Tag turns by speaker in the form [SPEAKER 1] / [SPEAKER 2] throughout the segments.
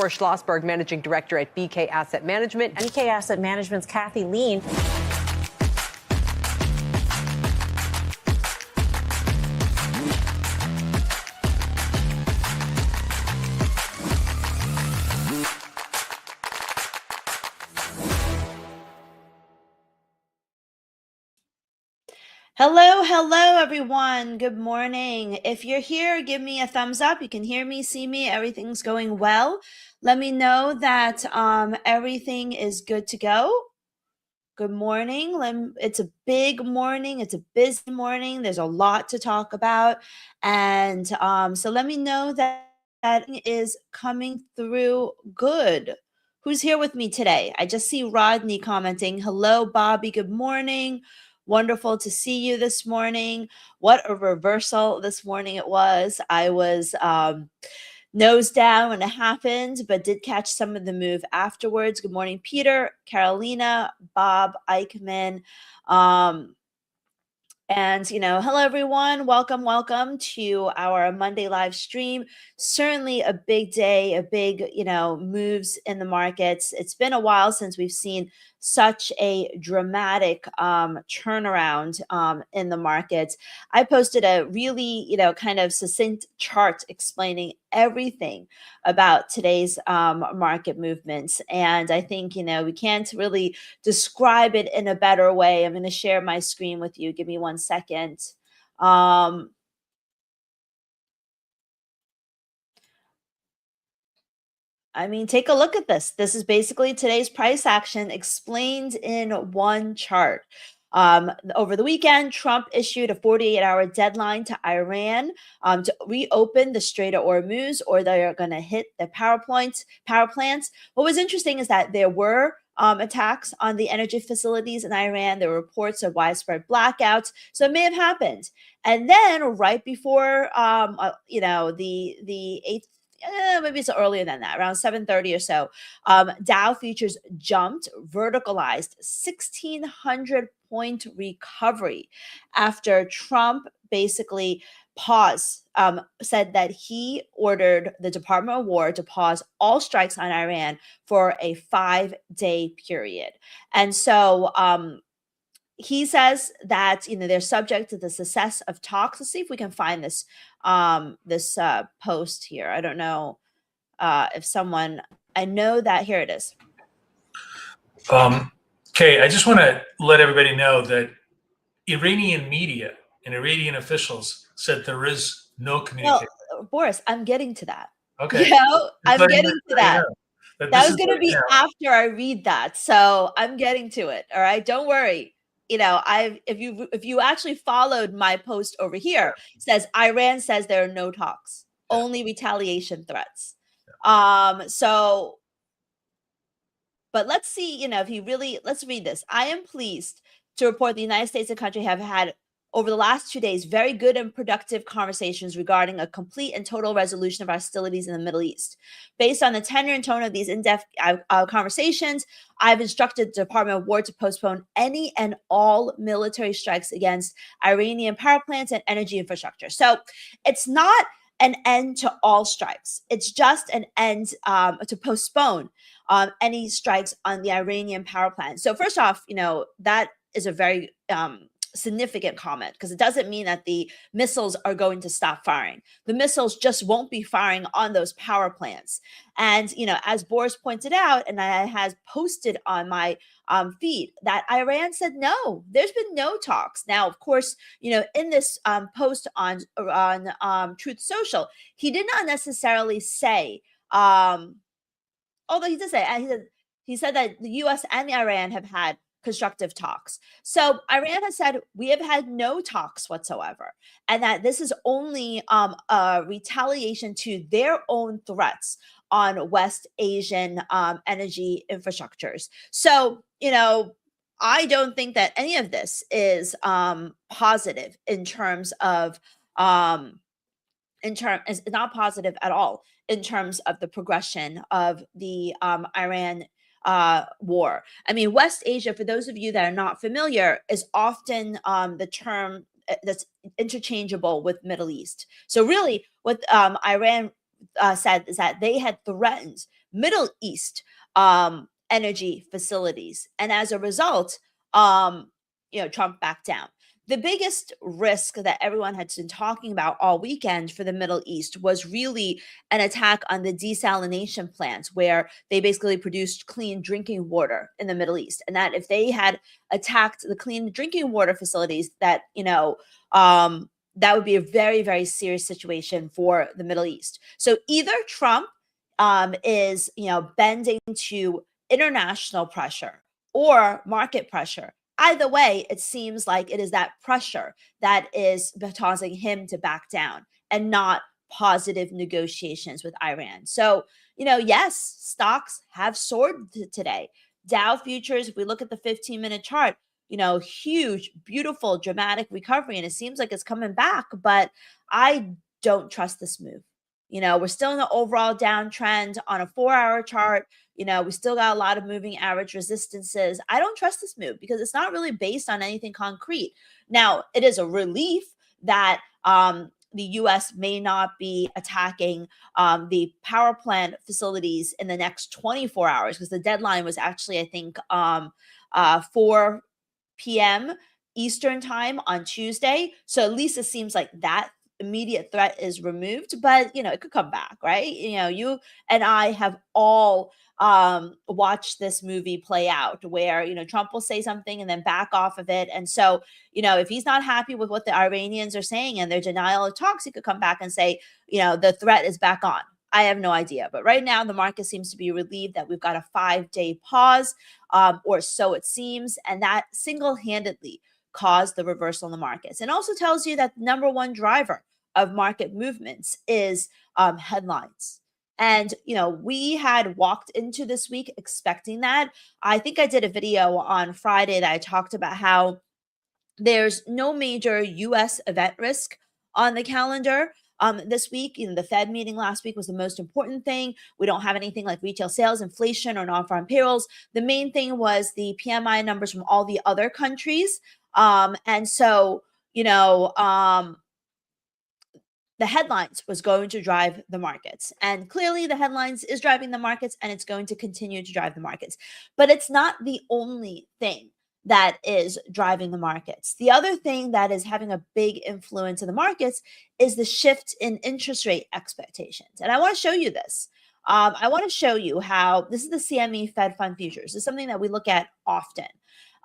[SPEAKER 1] Laura Schlossberg, Managing Director at BK Asset Management.
[SPEAKER 2] BK Asset Management's Kathy Lean.
[SPEAKER 3] Hello, everyone. Good morning. If you're here, give me a thumbs up. You can hear me, see me, everything's going well. Let me know that everything is good to go. Good morning. It's a big morning. It's a busy morning. There's a lot to talk about. And so let me know that is coming through good. Who's here with me today? I just see Rodney commenting. Hello, Bobby. Good morning. Wonderful to see you this morning. What a reversal this morning it was. I was nose down when it happened, but did catch some of the move afterwards. Good morning, Peter, Carolina, Bob, Eichmann. And, hello, everyone. Welcome to our Monday live stream. Certainly a big day, a big, moves in the markets. It's been a while since we've seen such a dramatic turnaround in the markets. I posted a really, kind of succinct chart explaining everything about today's market movements. And I think, we can't really describe it in a better way. I'm going to share my screen with you. Give me 1 second. Take a look at this. This is basically today's price action explained in one chart. Over the weekend, Trump issued a 48-hour deadline to Iran to reopen the Strait of Hormuz, or they're going to hit the power plants. What was interesting is that there were attacks on the energy facilities in Iran. There were reports of widespread blackouts, so it may have happened. And then right before, the 8th. Maybe it's earlier than that, around 7:30 or so. Dow futures jumped, verticalized 1,600-point recovery after Trump basically said that he ordered the Department of War to pause all strikes on Iran for a 5-day period. And so he says that they're subject to the success of talks. Let's see if we can find this post here. I don't know if someone. I know that here it is.
[SPEAKER 4] Okay, I just want to let everybody know that Iranian media and Iranian officials said there is no communication.
[SPEAKER 3] Well, Boris, I'm getting to that.
[SPEAKER 4] Okay,
[SPEAKER 3] I'm getting to that. That was going to be after I read that, so I'm getting to it. All right, don't worry. If you actually followed my post over here, it says Iran says there are no talks, only retaliation threats. But let's see, let's read this. I am pleased to report the United States and country have had over the last 2 days very good and productive conversations regarding a complete and total resolution of hostilities in the Middle East. Based on the tenor and tone of these in-depth conversations, I've instructed the Department of War to postpone any and all military strikes against Iranian power plants and energy infrastructure. So it's not an end to all strikes. It's just an end to postpone any strikes on the Iranian power plant. So first off, that is a very significant comment, because it doesn't mean that the missiles are going to stop firing. The missiles just won't be firing on those power plants. And, as Boris pointed out, and I has posted on my feed, that Iran said, no, there's been no talks. Now, of course, in this post on Truth Social, he did not necessarily say, although he did say, he said that the U.S. and the Iran have had constructive talks. So Iran has said, we have had no talks whatsoever, and that this is only a retaliation to their own threats on West Asian energy infrastructures. So, I don't think that any of this is positive in terms of, is not positive at all in terms of the progression of the Iran war. West Asia, for those of you that are not familiar, is often the term that's interchangeable with Middle East. So really what Iran said is that they had threatened Middle East energy facilities. And as a result, Trump backed down. The biggest risk that everyone had been talking about all weekend for the Middle East was really an attack on the desalination plants, where they basically produced clean drinking water in the Middle East. And that if they had attacked the clean drinking water facilities, that, that would be a very, very serious situation for the Middle East. So either Trump is, bending to international pressure or market pressure. Either way, it seems like it is that pressure that is causing him to back down and not positive negotiations with Iran. So, yes, stocks have soared today. Dow futures, if we look at the 15-minute chart, huge, beautiful, dramatic recovery. And it seems like it's coming back, but I don't trust this move. We're still in the overall downtrend on a 4-hour chart. We still got a lot of moving average resistances. I don't trust this move because it's not really based on anything concrete. Now, it is a relief that the U.S. may not be attacking the power plant facilities in the next 24 hours, because the deadline was actually, I think, 4 p.m. Eastern time on Tuesday. So at least it seems like that immediate threat is removed, but it could come back, right? You and I have all watched this movie play out, where Trump will say something and then back off of it. And so if he's not happy with what the Iranians are saying and their denial of talks, he could come back and say the threat is back on. I have no idea, but right now the market seems to be relieved that we've got a 5-day pause, or so it seems, and that single-handedly caused the reversal in the markets. And also tells you that the number one driver of market movements is headlines. And, we had walked into this week expecting that. I think I did a video on Friday that I talked about how there's no major U.S. event risk on the calendar this week. The Fed meeting last week was the most important thing. We don't have anything like retail sales, inflation, or non-farm payrolls. The main thing was the PMI numbers from all the other countries. And so, the headlines was going to drive the markets. And clearly the headlines is driving the markets, and it's going to continue to drive the markets. But it's not the only thing that is driving the markets. The other thing that is having a big influence in the markets is the shift in interest rate expectations. And I want to show you this. I want to show you how this is the CME Fed Fund Futures. This is something that we look at often.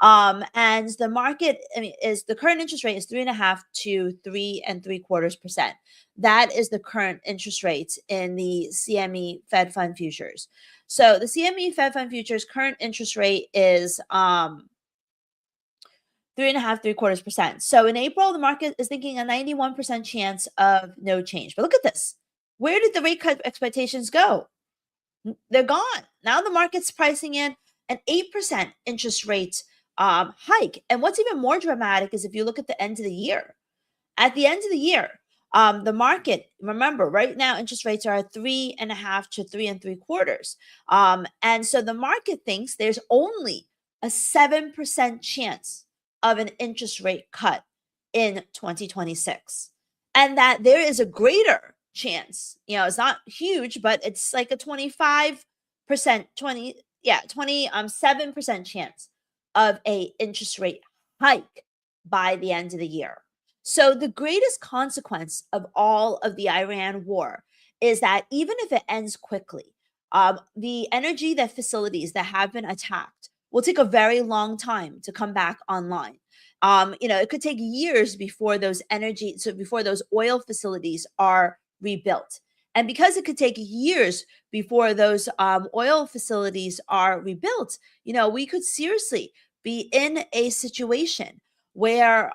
[SPEAKER 3] And the market, is the current interest rate is 3.5 to 3.75%. That is the current interest rate in the CME Fed Fund Futures. So the CME Fed Fund Futures current interest rate is 3.5, 3/4%. So in April, the market is thinking a 91% chance of no change. But look at this. Where did the rate cut expectations go? They're gone. Now the market's pricing in an 8% interest rate hike. And what's even more dramatic is if you look at the end of the year. At the end of the year, the market, remember, right now interest rates are at 3.5 to 3.75. And so the market thinks there's only a 7% chance of an interest rate cut in 2026, and that there is a greater chance, it's not huge, but it's like a 25%, 27% chance of a interest rate hike by the end of the year. So the greatest consequence of all of the Iran war is that even if it ends quickly, the energy that facilities that have been attacked will take a very long time to come back online. It could take years before those before those oil facilities are rebuilt. And because it could take years before those oil facilities are rebuilt, we could seriously be in a situation where,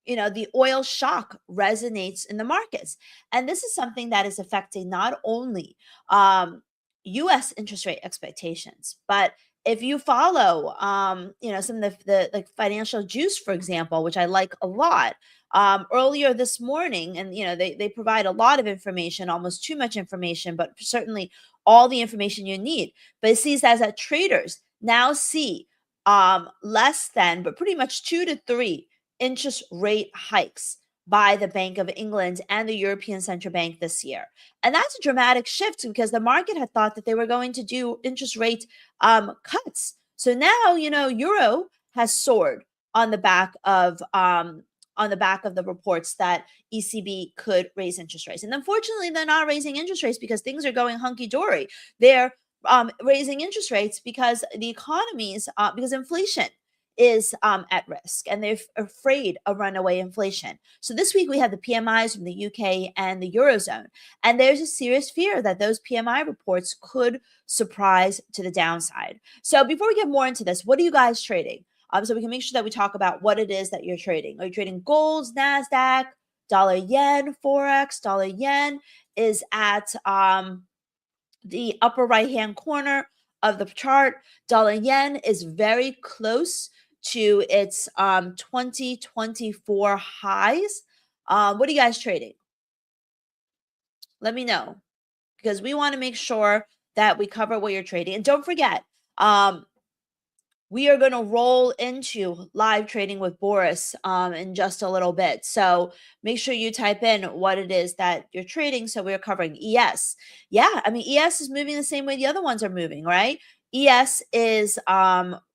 [SPEAKER 3] the oil shock resonates in the markets. And this is something that is affecting not only U.S. interest rate expectations, but if you follow, some of the like Financial Juice, for example, which I like a lot, earlier this morning, and they provide a lot of information, almost too much information, but certainly all the information you need. But it sees that traders now see less than, but pretty much 2 to 3 interest rate hikes by the Bank of England and the European Central Bank this year. And that's a dramatic shift because the market had thought that they were going to do interest rate cuts. So now, euro has soared on the back of the reports that ECB could raise interest rates. And unfortunately, they're not raising interest rates because things are going hunky-dory. They're raising interest rates because the economies, because inflation is at risk and they're afraid of runaway inflation. So this week we had the PMIs from the UK and the Eurozone, and there's a serious fear that those PMI reports could surprise to the downside. So before we get more into this, what are you guys trading? So we can make sure that we talk about what it is that you're trading. Are you trading golds, NASDAQ, dollar yen, Forex? Dollar yen is at the upper right-hand corner of the chart. Dollar yen is very close to its 2024 highs. What are you guys trading? Let me know, because we want to make sure that we cover what you're trading. And don't forget, we are going to roll into live trading with Boris in just a little bit. So make sure you type in what it is that you're trading. So we're covering ES. Yeah, I mean, ES is moving the same way the other ones are moving, right? ES is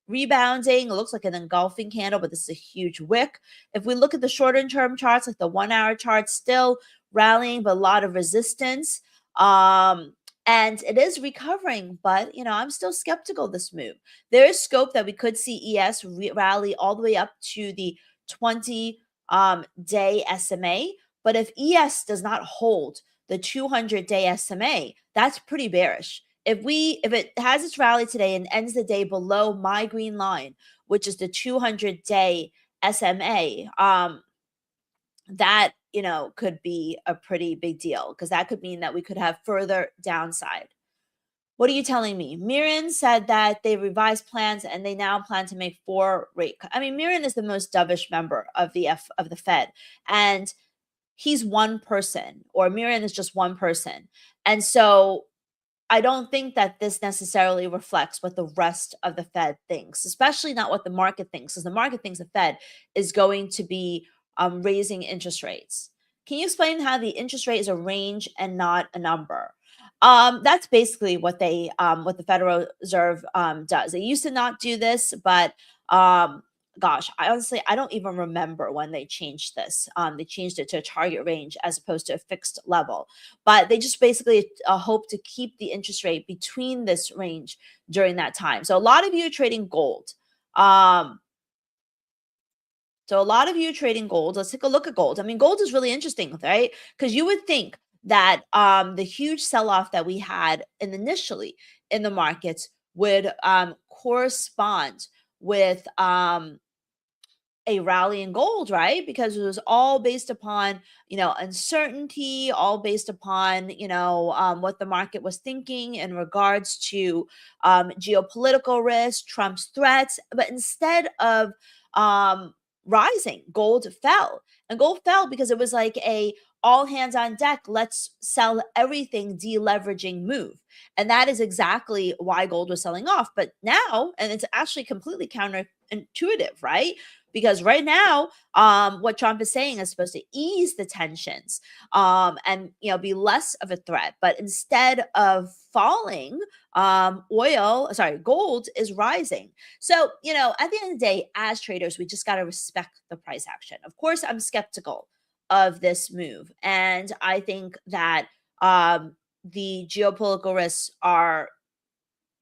[SPEAKER 3] rebounding. It looks like an engulfing candle, but this is a huge wick. If we look at the shorter term charts, like the 1 hour chart, still rallying, but a lot of resistance. And it is recovering, but I'm still skeptical of this move. There is scope that we could see ES rally all the way up to the 20-day SMA. But if ES does not hold the 200-day SMA, that's pretty bearish. If it has its rally today and ends the day below my green line, which is the 200-day SMA, that could be a pretty big deal, because that could mean that we could have further downside. What are you telling me? Miran said that they revised plans and they now plan to make 4 rate cuts. I mean, Miran is the most dovish member of the Fed, and he's one person, or Miran is just one person. And so I don't think that this necessarily reflects what the rest of the Fed thinks, especially not what the market thinks, because the market thinks the Fed is going to be raising interest rates. Can you explain how the interest rate is a range and not a number? That's basically what the Federal Reserve does. They used to not do this, but gosh, I don't even remember when they changed this. They changed it to a target range as opposed to a fixed level. But they just basically hope to keep the interest rate between this range during that time. So a lot of you are trading gold. So a lot of you are trading gold. Let's take a look at gold. I mean, gold is really interesting, right? Because you would think that the huge sell-off that we had initially in the markets would correspond with a rally in gold, right? Because it was all based upon, uncertainty, all based upon, what the market was thinking in regards to geopolitical risk, Trump's threats. But instead of rising, gold fell. And gold fell because it was like a all hands on deck, let's sell everything deleveraging move. And that is exactly why gold was selling off. But now, and it's actually completely counterintuitive, right? Because right now, what Trump is saying is supposed to ease the tensions and be less of a threat. But instead of falling, gold is rising. So, at the end of the day, as traders, we just got to respect the price action. Of course, I'm skeptical of this move. And I think that the geopolitical risks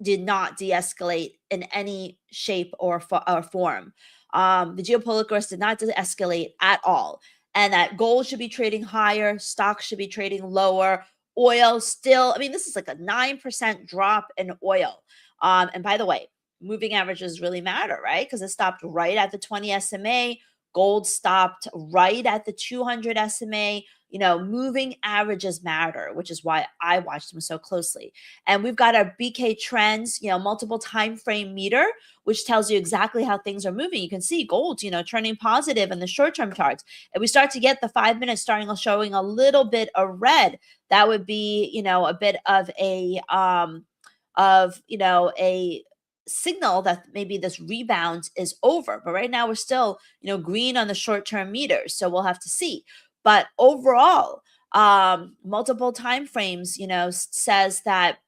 [SPEAKER 3] did not de-escalate in any shape or form. The geopolitical risks did not de-escalate at all. And that gold should be trading higher, stocks should be trading lower. Oil still, I mean, this is like a 9% drop in oil. And by the way, moving averages really matter, right? Because it stopped right at the 20 SMA. Gold stopped right at the 200 SMA. Moving averages matter, which is why I watched them so closely. And we've got our BK trends, multiple time frame meter, which tells you exactly how things are moving. You can see gold, turning positive in the short-term charts. If we start to get the 5 minutes starting showing a little bit of red, that would be, a bit of a signal that maybe this rebound is over. But right now we're still, green on the short-term meters, so we'll have to see. But overall, multiple time frames, says that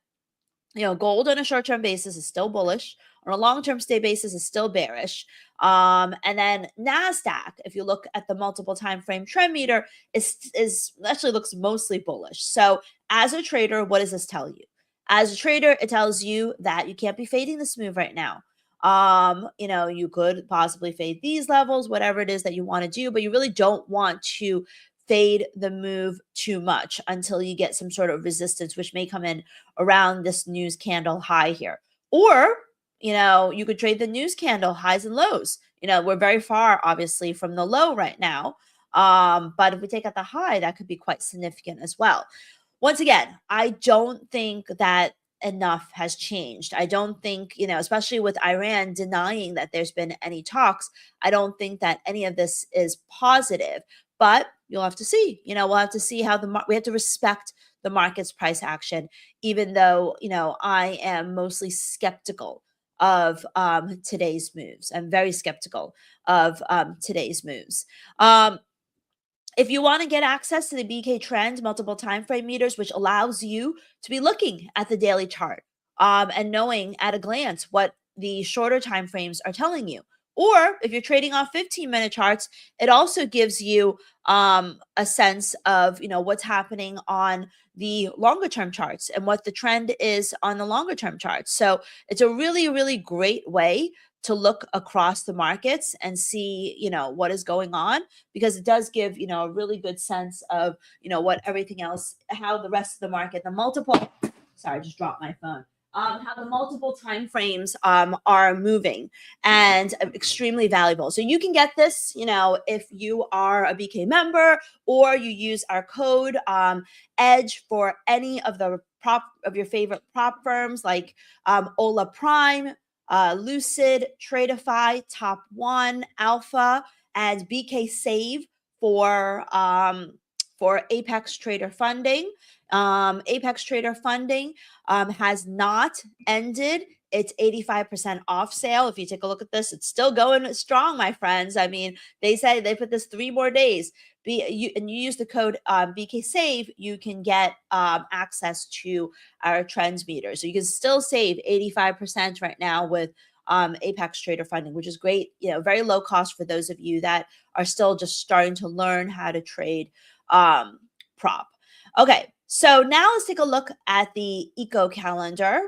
[SPEAKER 3] gold on a short-term basis is still bullish. On a long-term stay basis is still bearish. And then NASDAQ, if you look at the multiple time frame trend meter, is actually looks mostly bullish. So as a trader, what does this tell you? As a trader, it tells you that you can't be fading this move right now. You could possibly fade these levels, whatever it is that you want to do, but you really don't want to fade the move too much until you get some sort of resistance, which may come in around this news candle high here. Or, you could trade the news candle highs and lows. We're very far, obviously, from the low right now. But if we take out the high, that could be quite significant as well. Once again, I don't think that enough has changed. I don't think, especially with Iran denying that there's been any talks, I don't think that any of this is positive. But you'll have to see. We'll have to see how we have to respect the market's price action, even though, I am mostly skeptical of today's moves. I'm very skeptical of today's moves. If you want to get access to the BK trend multiple time frame meters, which allows you to be looking at the daily chart and knowing at a glance what the shorter time frames are telling you, or if you're trading off 15-minute charts, it also gives you a sense of what's happening on the longer term charts and what the trend is on the longer term charts. So it's a really, really great way to look across the markets and see, what is going on, because it does give, a really good sense of, what everything else, how the rest of the market, sorry, I just dropped my phone. How the multiple time frames are moving, and extremely valuable. So you can get this, if you are a BK member or you use our code EDGE for any of your favorite prop firms like Ola Prime, Lucid, Tradeify, Top One, Alpha, and BK Save for Apex Trader Funding. Apex Trader Funding has not ended its 85% off sale. If you take a look at this, it's still going strong, my friends. I mean, they say they put this 3 more days. And you use the code BK Save, you can get access to our trends meter. So you can still save 85% right now with Apex Trader Funding, which is great. Very low cost for those of you that are still just starting to learn how to trade prop. Okay, so now let's take a look at the eco calendar.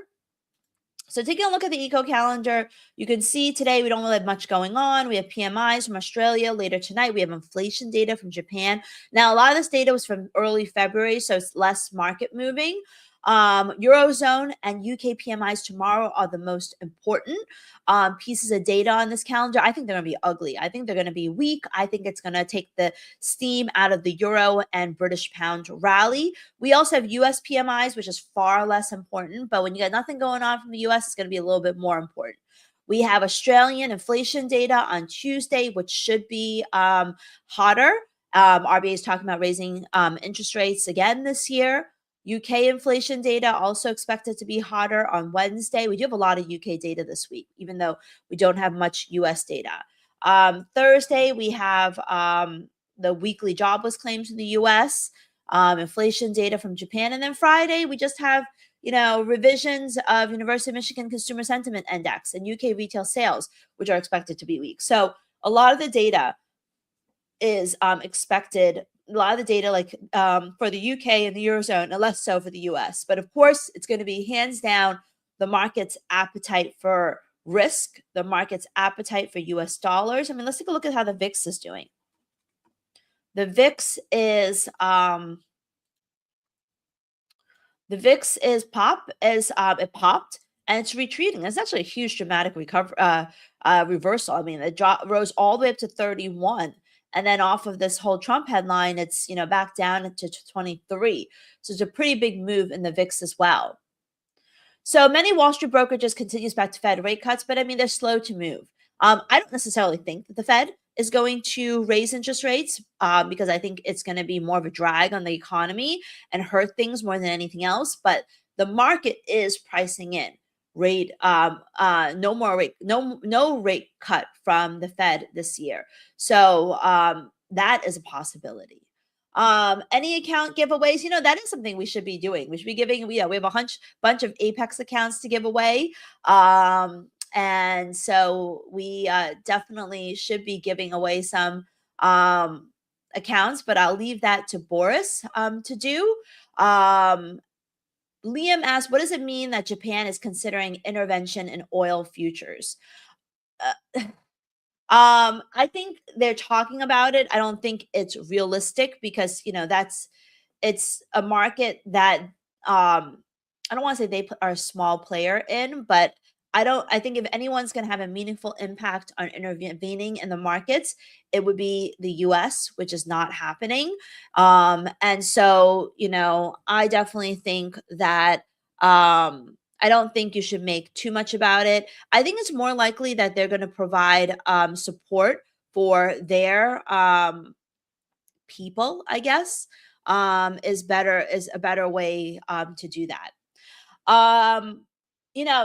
[SPEAKER 3] So taking a look at the eco calendar, you can see today we don't really have much going on. We have PMIs from Australia. Later tonight, we have inflation data from Japan. Now, a lot of this data was from early February, so it's less market moving. Eurozone and UK PMIs tomorrow are the most important pieces of data on this calendar. I think they're going to be ugly. I think they're going to be weak. I think it's going to take the steam out of the euro and British pound rally. We also have US PMIs, which is far less important. But when you got nothing going on from the US, it's going to be a little bit more important. We have Australian inflation data on Tuesday, which should be hotter. RBA is talking about raising interest rates again this year. UK inflation data also expected to be hotter on Wednesday. We do have a lot of UK data this week, even though we don't have much US data. Thursday, we have the weekly jobless claims in the US, inflation data from Japan. And then Friday, we just have, revisions of University of Michigan Consumer Sentiment Index and UK retail sales, which are expected to be weak. So a lot of the data is expected. A lot of the data, like for the UK and the Eurozone, and less so for the US. But of course, it's going to be hands down the market's appetite for risk, the market's appetite for US dollars. I mean, let's take a look at how the VIX is doing. The VIX is it popped and it's retreating. It's actually a huge dramatic reversal. I mean, it rose all the way up to 31. And then off of this whole Trump headline, it's, back down to 23. So it's a pretty big move in the VIX as well. So many Wall Street brokerages continues back to Fed rate cuts, but I mean, they're slow to move. I don't necessarily think that the Fed is going to raise interest rates because I think it's going to be more of a drag on the economy and hurt things more than anything else. But the market is pricing in no rate cut from the Fed this year. So that is a possibility. Any account giveaways, that is something we should be doing. We should be giving, we have a bunch of Apex accounts to give away. And so we definitely should be giving away some accounts, but I'll leave that to Boris to do. Liam asked, what does it mean that Japan is considering intervention in oil futures? I think they're talking about it. I don't think it's realistic because, it's a market that I don't want to say they are a small player in, but I think if anyone's going to have a meaningful impact on intervening in the markets, it would be the US, which is not happening. And so, I definitely think that I don't think you should make too much about it. I think it's more likely that they're going to provide support for their people, I guess, is a better way to do that.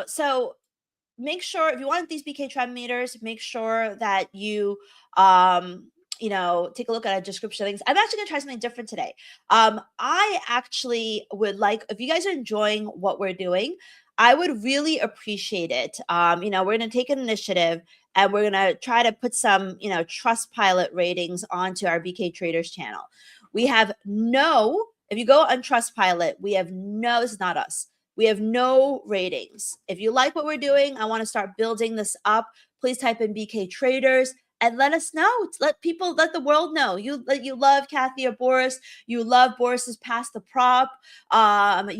[SPEAKER 3] So make sure if you want these BK trend meters, make sure that you take a look at a description of things. I'm actually gonna try something different today. I actually would like, if you guys are enjoying what we're doing, I would really appreciate it. We're gonna take an initiative and we're gonna try to put some, Trustpilot ratings onto our BK Traders channel. We have if you go on Trustpilot, this is not us. We have no ratings. If you like what we're doing, I want to start building this up. Please type in BK Traders and let us know. Let the world know. You love Kathy or Boris. You love Boris's Pass the Prop. If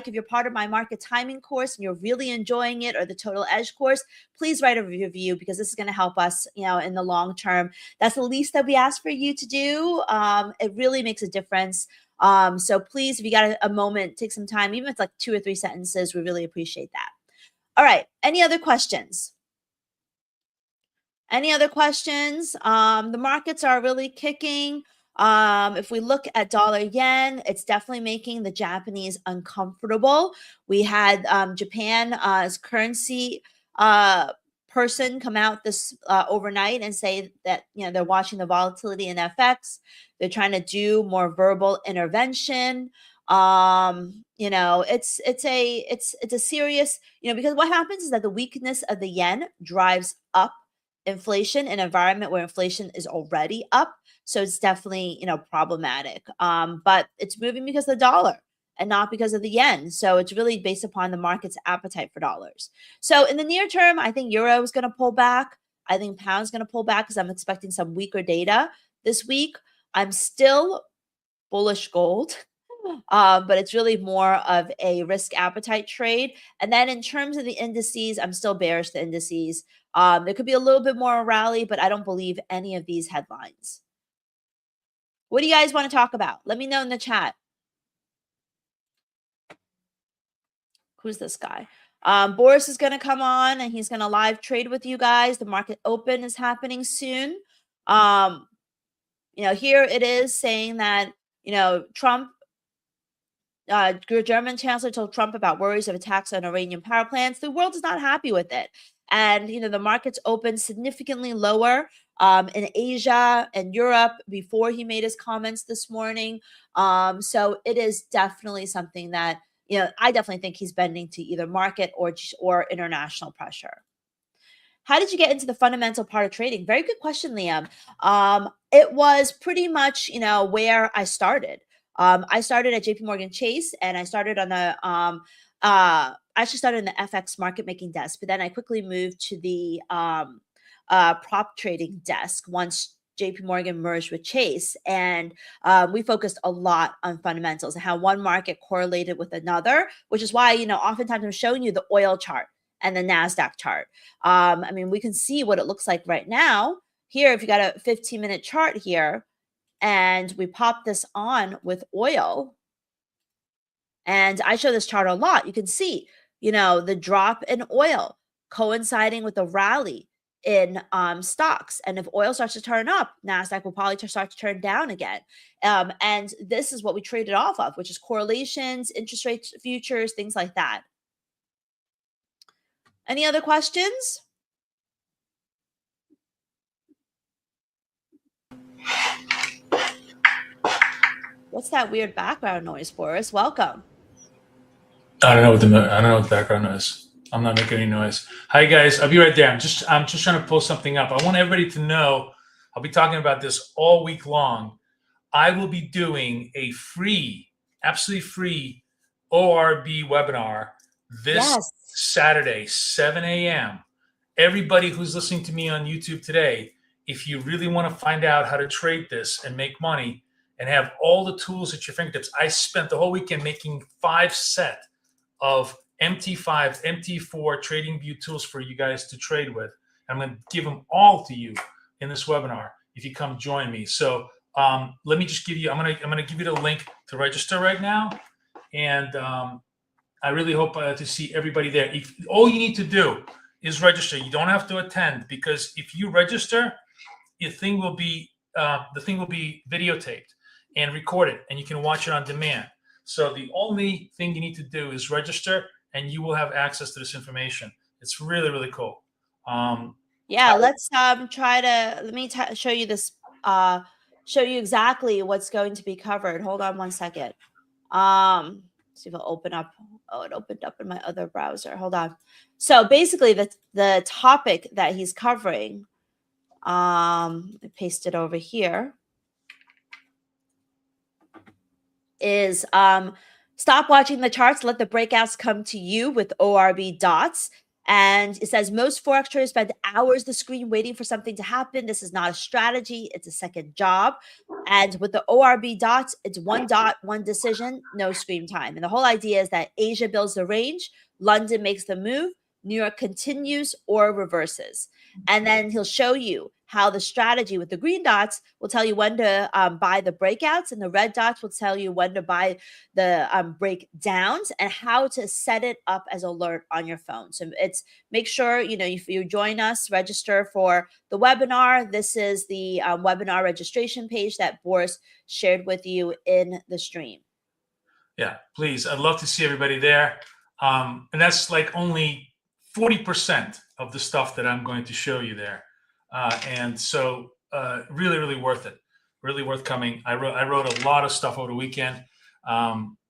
[SPEAKER 3] you're part of my market timing course and you're really enjoying it, or the Total Edge course, please write a review because this is going to help us, in the long term. That's the least that we ask for you to do. It really makes a difference. So please, if you got a moment, take some time, even if it's like 2 or 3 sentences, we really appreciate that. All right. Any other questions? The markets are really kicking. If we look at dollar yen, it's definitely making the Japanese uncomfortable. We had Japan's currency person come out this overnight and say that they're watching the volatility in FX. They're trying to do more verbal intervention. It's a serious, because what happens is that the weakness of the yen drives up inflation in an environment where inflation is already up. So it's definitely, problematic. But it's moving because of the dollar and not because of the yen. So it's really based upon the market's appetite for dollars. So in the near term, I think euro is going to pull back. I think pound's going to pull back because I'm expecting some weaker data this week. I'm still bullish gold. But it's really more of a risk appetite trade. And then in terms of the indices, I'm still bearish the indices. There could be a little bit more rally, but I don't believe any of these headlines. What do you guys want to talk about? Let me know in the chat. Who's this guy? Boris is going to come on and he's going to live trade with you guys. The market open is happening soon. Here it is saying that, Trump, German chancellor told Trump about worries of attacks on Iranian power plants. The world is not happy with it. And, the markets opened significantly lower in Asia and Europe before he made his comments this morning. So it is definitely something that, I definitely think he's bending to either market or international pressure. How did you get into the fundamental part of trading? Very good question, Liam. It was pretty much, where I started. I started at JP Morgan Chase, and I started on the I actually started in the FX market making desk, but then I quickly moved to the prop trading desk once JP Morgan merged with Chase. And we focused a lot on fundamentals and how one market correlated with another, which is why, oftentimes I'm showing you the oil chart and the NASDAQ chart. We can see what it looks like right now. Here, if you got a 15-minute chart here, and we pop this on with oil, and I show this chart a lot, you can see, the drop in oil coinciding with the rally in stocks. And if oil starts to turn up, NASDAQ will probably start to turn down again. And this is what we traded off of, which is correlations, interest rate futures, things like that. Any other questions? What's that weird background noise for us? Welcome.
[SPEAKER 4] I don't know what the background noise. I'm not making any noise. Hi guys, I'll be right there. I'm just trying to pull something up. I want everybody to know I'll be talking about this all week long. I will be doing a free, absolutely free ORB webinar this Saturday, 7 a.m. Everybody who's listening to me on YouTube today, if you really want to find out how to trade this and make money and have all the tools at your fingertips, I spent the whole weekend making 5 sets of MT5, MT4 trading view tools for you guys to trade with. I'm going to give them all to you in this webinar if you come join me. So let me just give you, I'm going to give you the link to register right now. And I really hope to see everybody there. All you need to do is register. You don't have to attend, because if you register, the thing will be videotaped and recorded, and you can watch it on demand. So the only thing you need to do is register, and you will have access to this information. It's really, really cool.
[SPEAKER 3] Yeah, let's try to, let me show you this, show you exactly what's going to be covered. Hold on one second. See if it'll open up. Oh, it opened up in my other browser. Hold on. So basically the topic that he's covering, I pasted over here, is stop watching the charts, let the breakouts come to you with ORB dots. And it says most Forex traders spend hours the screen waiting for something to happen. This is not a strategy, it's a second job. And with the ORB dots, it's one dot, one decision, no screen time. And the whole idea is that Asia builds the range, London makes the move, New York continues or reverses. And then he'll show you how the strategy with the green dots will tell you when to buy the breakouts, and the red dots will tell you when to buy the breakdowns, and how to set it up as alert on your phone. So it's, make sure, you know, if you join us, register for the webinar. This is the webinar registration page that Boris shared with you in the stream.
[SPEAKER 4] Yeah, please. I'd love to see everybody there. And that's like only 40% of the stuff that I'm going to show you there. And so really, really worth it. Really worth coming. I wrote a lot of stuff over the weekend.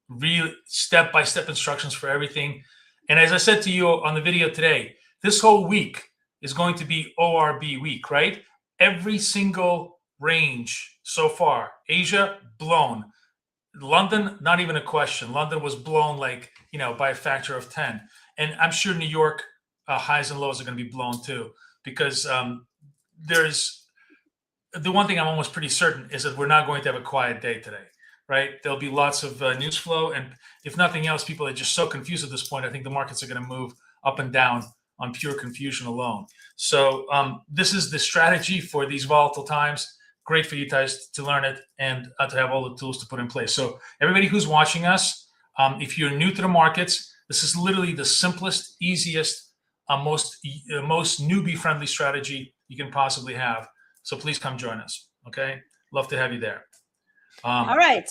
[SPEAKER 4] Real step-by-step instructions for everything. And as I said to you on the video today, this whole week is going to be ORB week, right? Every single range so far. Asia, blown. London, not even a question. London was blown, like, you know, by a factor of 10. And I'm sure New York highs and lows are going to be blown too, because there's the one thing I'm almost pretty certain is that we're not going to have a quiet day today, right? There'll be lots of news flow. And if nothing else, people are just so confused at this point. I think the markets are going to move up and down on pure confusion alone. So this is the strategy for these volatile times. Great for you guys to learn it and to have all the tools to put in place. So everybody who's watching us, if you're new to the markets, this is literally the simplest, easiest, most newbie-friendly strategy you can possibly have. So please come join us. Okay, love to have you there.
[SPEAKER 3] All right.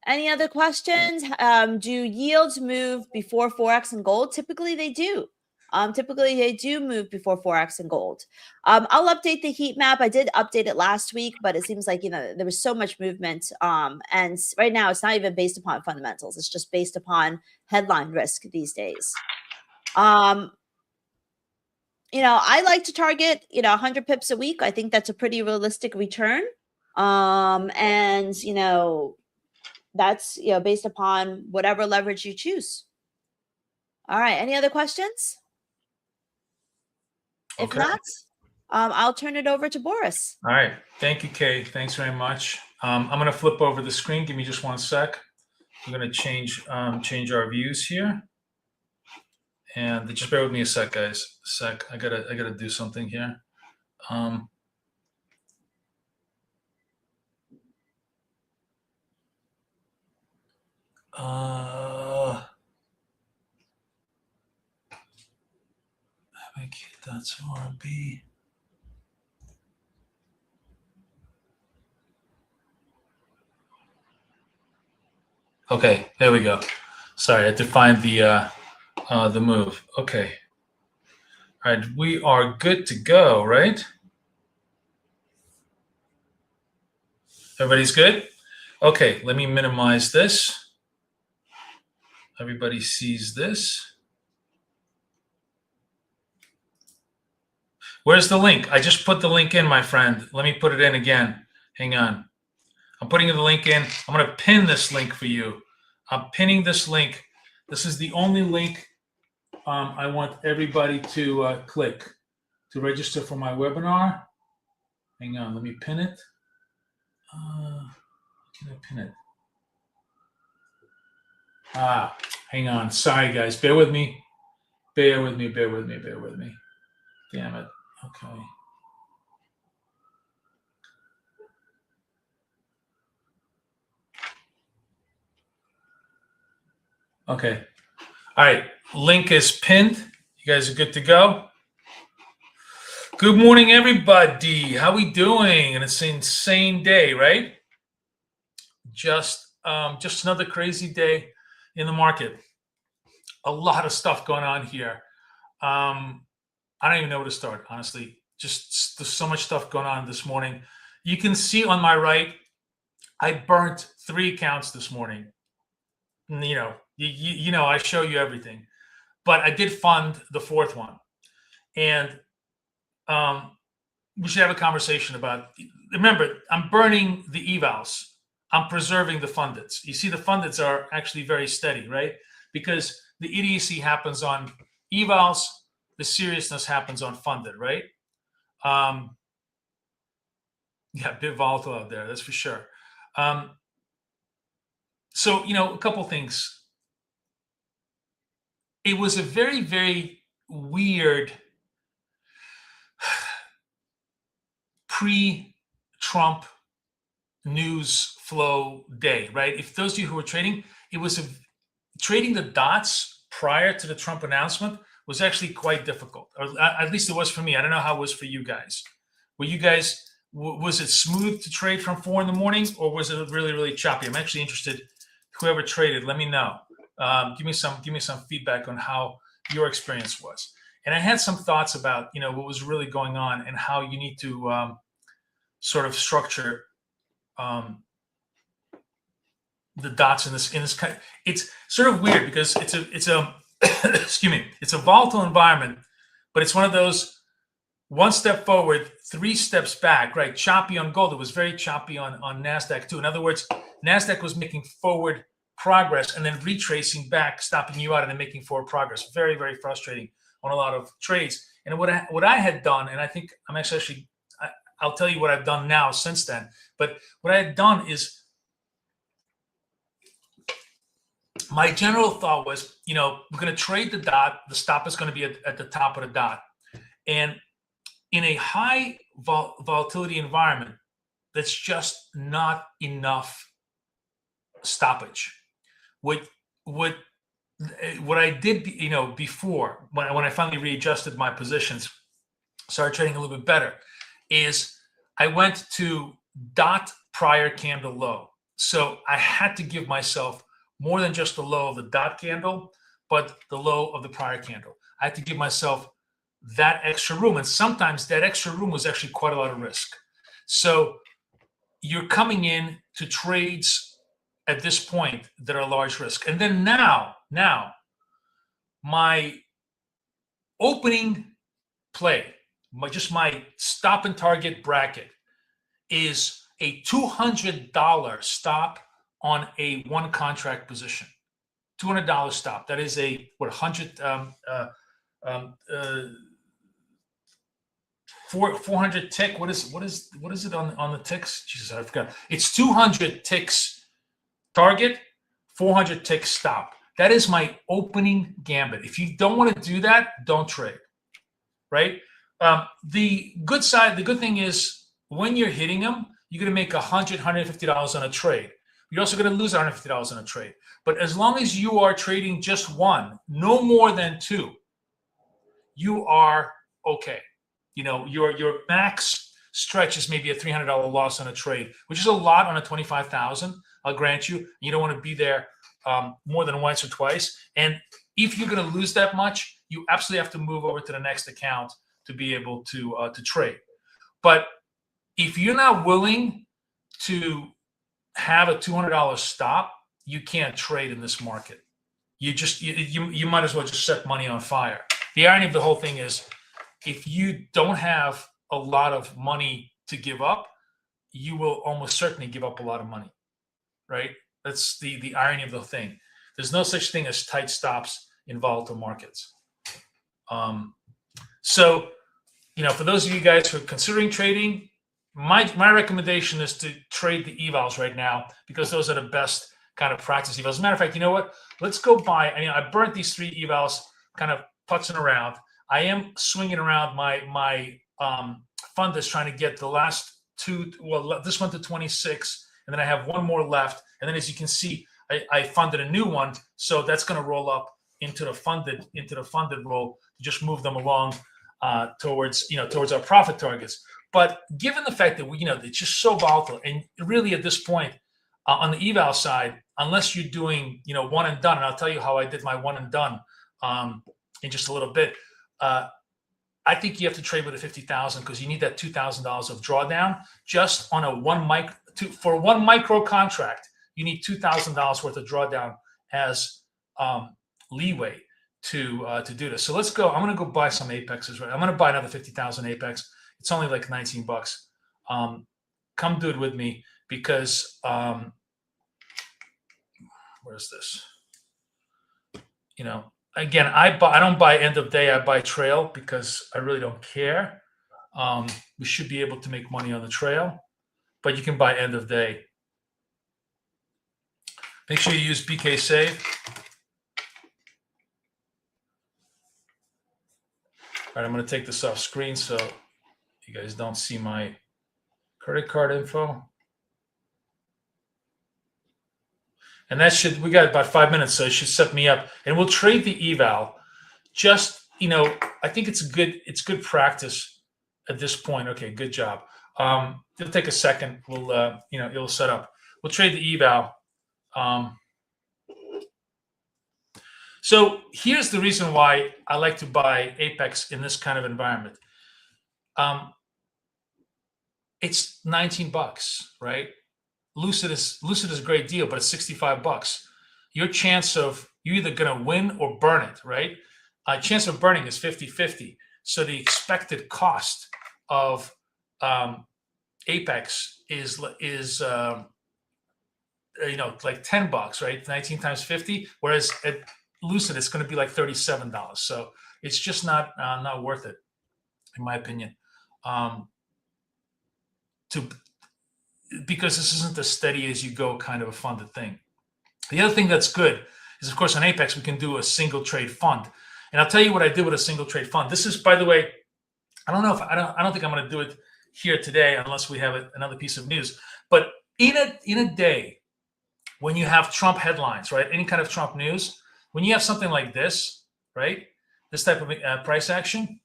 [SPEAKER 3] Any other questions? Do yields move before Forex and gold? Typically, they do. Typically, they do move before Forex and gold. I'll update the heat map. I did update it last week, but it seems like, you know, there was so much movement. And right now, it's not even based upon fundamentals. It's just based upon headline risk these days. You know, I like to target, you know, 100 pips a week. I think that's a pretty realistic return. And, you know, that's, you know, based upon whatever leverage you choose. All right. Any other questions? If
[SPEAKER 4] Okay.
[SPEAKER 3] not, I'll turn it over to Boris.
[SPEAKER 4] All right. Thank you, Kay. Thanks very much. I'm going to flip over the screen. Give me just one sec. I'm going to change our views here. And just bear with me a sec, guys. I gotta do something here. That's RB. Okay, there we go. Sorry, I had to find the the move. Okay. All right, we are good to go, right? Everybody's good? Okay, let me minimize this. Everybody sees this. Where's the link? I just put the link in, my friend. Let me put it in again. Hang on. I'm putting the link in. I'm going to pin this link for you. I'm pinning this link. This is the only link I want everybody to click to register for my webinar. Hang on. Let me pin it. How can I pin it? Hang on. Sorry, guys. Bear with me. Bear with me. Bear with me. Bear with me. Damn it. Okay. Okay. All right. Link is pinned. You guys are good to go. Good morning, everybody. How we doing? And it's an insane day, right? Just another crazy day in the market. A lot of stuff going on here. I don't even know where to start, honestly. Just there's so much stuff going on this morning. You can see on my right, I burnt 3 accounts this morning. You know, I show you everything, but I did fund the 4th one, and we should have a conversation about. Remember, I'm burning the evals. I'm preserving the fundeds. You see, the fundeds are actually very steady, right? Because the idiocy happens on evals, the seriousness happens on funded, right? Yeah, a bit volatile out there, that's for sure. So, you know, a couple things. It was a very, very weird pre-Trump news flow day, right? If those of you who were trading, it was trading the dots prior to the Trump announcement was actually quite difficult, or at least it was for me. I don't know how it was for you guys. Were you guys, was it smooth to trade from 4 in the morning, or was it really, really choppy? I'm actually interested. Whoever traded, let me know. Give me some feedback on how your experience was. And I had some thoughts about, you know, what was really going on and how you need to sort of structure the dots in this kind. It's sort of weird because it's a excuse me, it's a volatile environment, but it's one of those 1 step forward, 3 steps back, right? Choppy on gold. It was very choppy on NASDAQ too. In other words, NASDAQ was making forward progress and then retracing back, stopping you out and then making forward progress. Very, very frustrating on a lot of trades. And what I had done, and I think I'm actually I'll tell you what I've done now since then. But what I had done is, my general thought was, you know, we're going to trade the dot. The stop is going to be at the top of the dot. And in a high volatility environment, that's just not enough stoppage. What I did, you know, before when I finally readjusted my positions, started trading a little bit better, is I went to dot prior candle low. So I had to give myself more than just the low of the dot candle, but the low of the prior candle. I had to give myself that extra room. And sometimes that extra room was actually quite a lot of risk. So you're coming in to trades at this point that are large risk. And then now my opening play, my stop and target bracket is a $200 stop on a 1 contract position. $200 stop. That is a 400 tick. What is it on the ticks? Jesus, I forgot. It's 200 ticks target, 400 ticks stop. That is my opening gambit. If you don't want to do that, don't trade. Right? The good thing is when you're hitting them, you're going to make $100, $150 on a trade. You're also going to lose $150 on a trade. But as long as you are trading just 1, no more than 2, you are okay. You know, your max stretch is maybe a $300 loss on a trade, which is a lot on a 25,000. I'll grant you. You don't want to be there more than once or twice. And If you're going to lose that much, you absolutely have to move over to the next account to be able to trade. But if you're not willing to have a $200 stop, you can't trade in this market. You might as well just set money on fire. The irony of the whole thing is, if you don't have a lot of money to give up, you will almost certainly give up a lot of money, right? That's the irony of the thing. There's no such thing as tight stops in volatile markets. So, for those of you guys who are considering trading, my recommendation is to trade the evals right now, because those are the best kind of practice evals. As a matter of fact, you know what? Let's go buy. I burnt these 3 evals, kind of putzing around. I am swinging around my fund is trying to get the last 2. Well, this one to 26, and then I have 1 more left. And then, as you can see, I funded a new one, so that's going to roll up into the funded roll to just move them along towards our profit targets. But given the fact that it's just so volatile, and really at this point on the eval side, unless you're doing one and done, and I'll tell you how I did my one and done in just a little bit. I think you have to trade with a 50,000, because you need that $2,000 of drawdown just on for one micro contract. You need $2,000 worth of drawdown as leeway to do this. So let's go. I'm going to go buy some Apexes. Right, I'm going to buy another 50,000 Apex. It's only like $19. Come do it with me, because where's this? Again, I don't buy end of day. I buy trail, because I really don't care. We should be able to make money on the trail, but you can buy end of day. Make sure you use BK Save. All right, I'm going to take this off screen so you guys don't see my credit card info. And we got about 5 minutes, so it should set me up. And we'll trade the eval. Just, I think it's good practice at this point. Okay, good job. It'll take a second. We'll, it'll set up. We'll trade the eval. So here's the reason why I like to buy Apex in this kind of environment. It's $19, right? Lucid is a great deal, but it's $65. Your chance of you're either going to win or burn it, right? Chance of burning is 50-50. So the expected cost of Apex is like $10, right? 19 times 50. Whereas at Lucid, it's going to be like $37. So it's just not worth it, in my opinion. Because this isn't a steady as you go kind of a funded thing. The other thing that's good is, of course, on Apex, we can do a single trade fund. And I'll tell you what I did with a single trade fund. This is, by the way, I don't think I'm going to do it here today unless we have another piece of news. But in a day when you have Trump headlines, right? Any kind of Trump news, when you have something like this, right? This type of price action,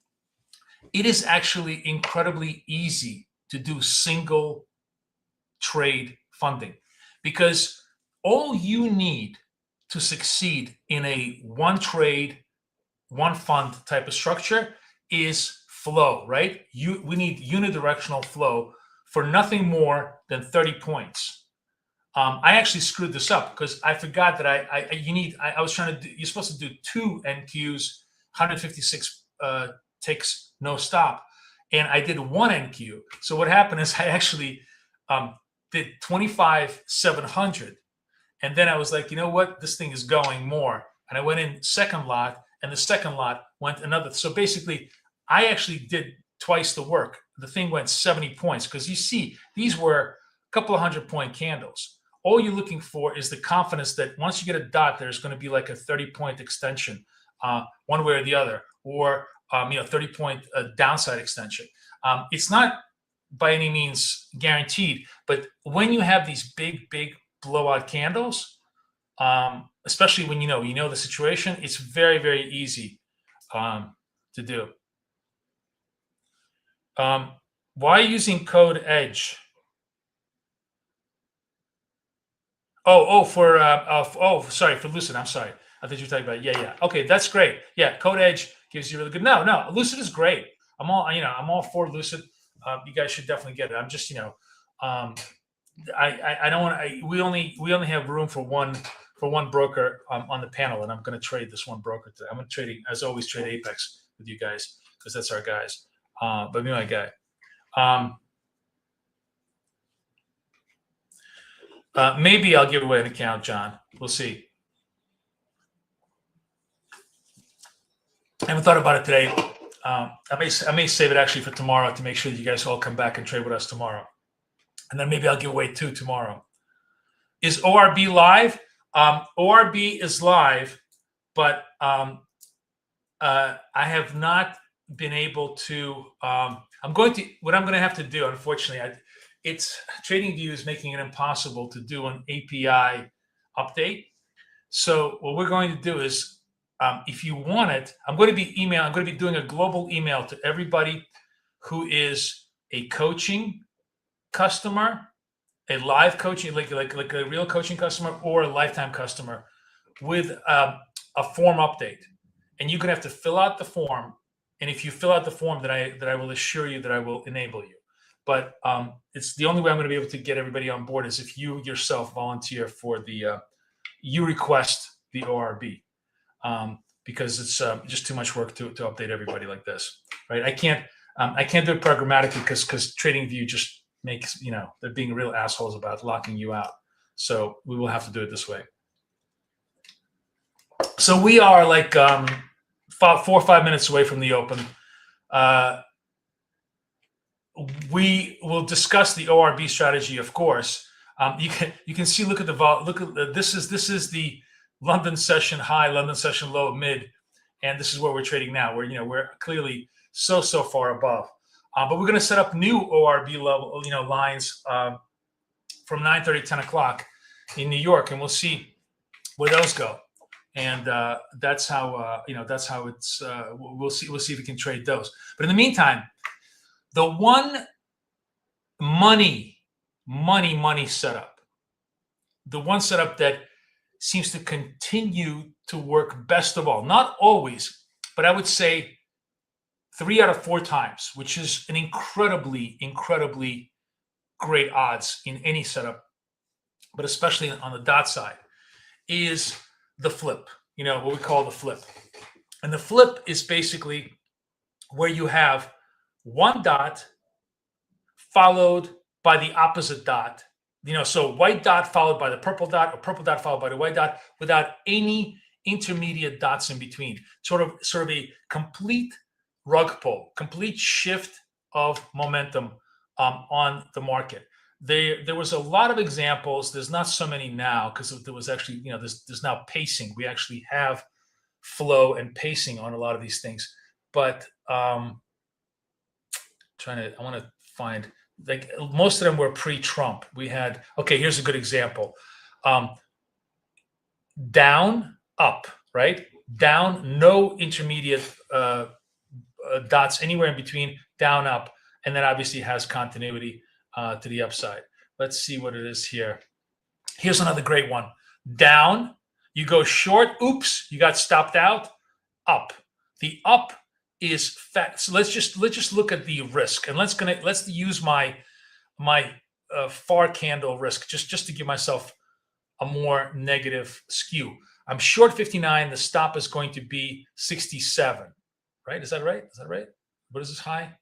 [SPEAKER 4] it is actually incredibly easy to do single trade funding, because all you need to succeed in a one trade, one fund type of structure is flow, right? We need unidirectional flow for nothing more than 30 points. I actually screwed this up because I forgot that you're supposed to do 2 NQs, 156 ticks, no stop. And I did 1 NQ. So what happened is I actually did 25,700. And then I was like, you know what? This thing is going more. And I went in second lot, and the second lot went another. So basically, I actually did twice the work. The thing went 70 points, because you see, these were a couple of 100-point candles. All you're looking for is the confidence that once you get a dot, there's going to be like a 30-point extension, one way or the other, or 30-point downside extension. It's not by any means guaranteed, but when you have these big blowout candles, especially when you know the situation, it's very, very easy to do. Why are you using code EDGE? Sorry, for Lucid. I'm sorry. I thought you were talking about, yeah. Okay, that's great. Yeah, Code Edge gives you really good. No, Lucid is great. I'm all for Lucid. You guys should definitely get it. I'm just, I don't want to. We only have room for one broker on the panel, and I'm going to trade this one broker today. I'm going to trade, as always, trade Apex with you guys because that's our guys. But be my guy. Maybe I'll give away an account, John. We'll see. I haven't thought about it today. I may save it actually for tomorrow to make sure that you guys all come back and trade with us tomorrow. And then maybe I'll give away 2 tomorrow. Is ORB live? ORB is live, but I have not been able to. What I'm going to have to do, unfortunately, TradingView is making it impossible to do an API update. So what we're going to do is, if you want it, I'm going to be doing a global email to everybody who is a coaching customer, a live coaching, like a real coaching customer or a lifetime customer, with a form update. And you're going to have to fill out the form. And if you fill out the form, that I will assure you that I will enable you. But it's the only way I'm going to be able to get everybody on board is if you yourself volunteer for you request the ORB, because it's just too much work to update everybody like this, right? I can't do it programmatically because TradingView just makes, they're being real assholes about locking you out. So we will have to do it this way. So we are like 4 or 5 minutes away from the open. We will discuss the ORB strategy, of course. You can see. Look at this is the London session high, London session low, mid, and this is where we're trading now. We're clearly so far above. But we're going to set up new ORB level, lines from 9:30 to 10 o'clock in New York, and we'll see where those go. And that's how it's. We'll see if we can trade those. But in the meantime, the one money setup, the one setup that seems to continue to work best of all, not always, but I would say 3 out of 4 times, which is an incredibly great odds in any setup, but especially on the dot side, is the flip, what we call the flip. And the flip is basically where you have one dot followed by the opposite dot, so white dot followed by the purple dot, or purple dot followed by the white dot, without any intermediate dots in between. Sort of a complete rug pull, complete shift of momentum on the market. There was a lot of examples. There's not so many now because there was actually, there's now pacing. We actually have flow and pacing on a lot of these things. But I want to find, like, most of them were pre-Trump. We had, here's a good example. Down, up, right? Down, no intermediate dots anywhere in between, down, up, and then obviously has continuity to the upside. Let's see what it is here. Here's another great one. Down, you go short, oops, you got stopped out. Up, the up is fat. So let's just look at the risk, and let's use my far candle risk just to give myself a more negative skew. I'm short 59. The stop is going to be 67. Right? Is that right? What is this high?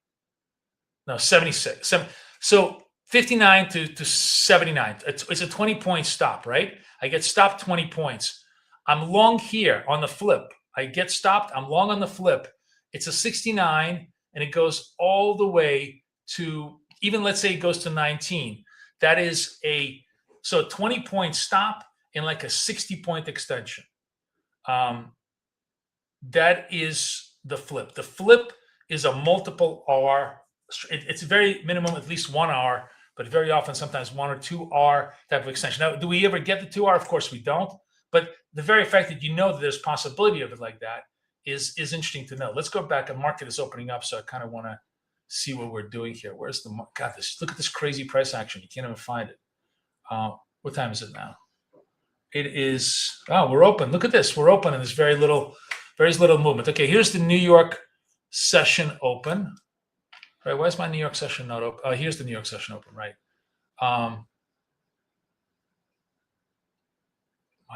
[SPEAKER 4] No, 76. So 59 to 79. It's a 20-point stop, right? I get stopped 20 points. I'm long here on the flip. I get stopped. I'm long on the flip. It's a 69, and it goes all the way to, even let's say it goes to 19. That is a 20-point stop in like a 60-point extension. That is the flip. The flip is a multiple R. It's very minimum, at least 1 R, but very often, sometimes 1 or 2 R type of extension. Now, do we ever get the 2 R? Of course we don't. But the very fact that that there's possibility of it like that is interesting to know. Let's go back. The market is opening up, so I kind of want to see what we're doing here. Where's the market? God, look at this crazy price action. You can't even find it. What time is it now? It is, oh, we're open. Look at this. We're open and there's very little movement. Okay, here's the New York session open. Right, why is my New York session not open? Oh, here's the New York session open, right? Why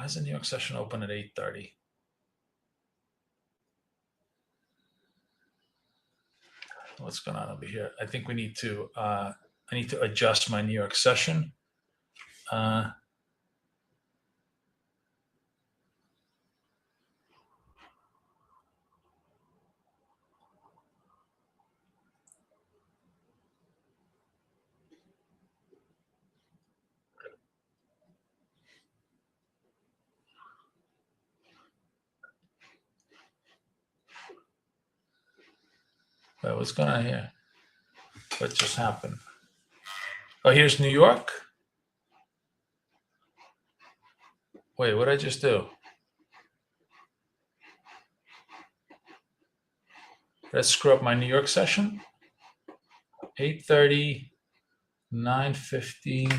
[SPEAKER 4] is the New York session open at 8:30? What's going on over here? I think we need to, I need to adjust my New York session. Wait, what's going on here? What just happened? Oh, here's New York. Wait, what did I just do? Let's screw up my New York session. 8:30, 9:15.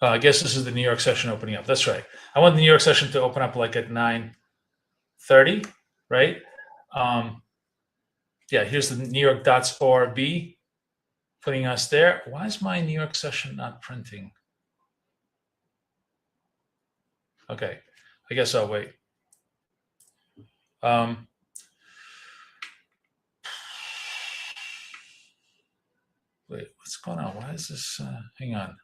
[SPEAKER 4] I guess this is the New York session opening up. That's right. I want the New York session to open up like at 9:30, right? Yeah, here's the New York dots ORB putting us there. Why is my New York session not printing? Okay, I guess I'll wait. Wait, what's going on? Why is this? Hang on.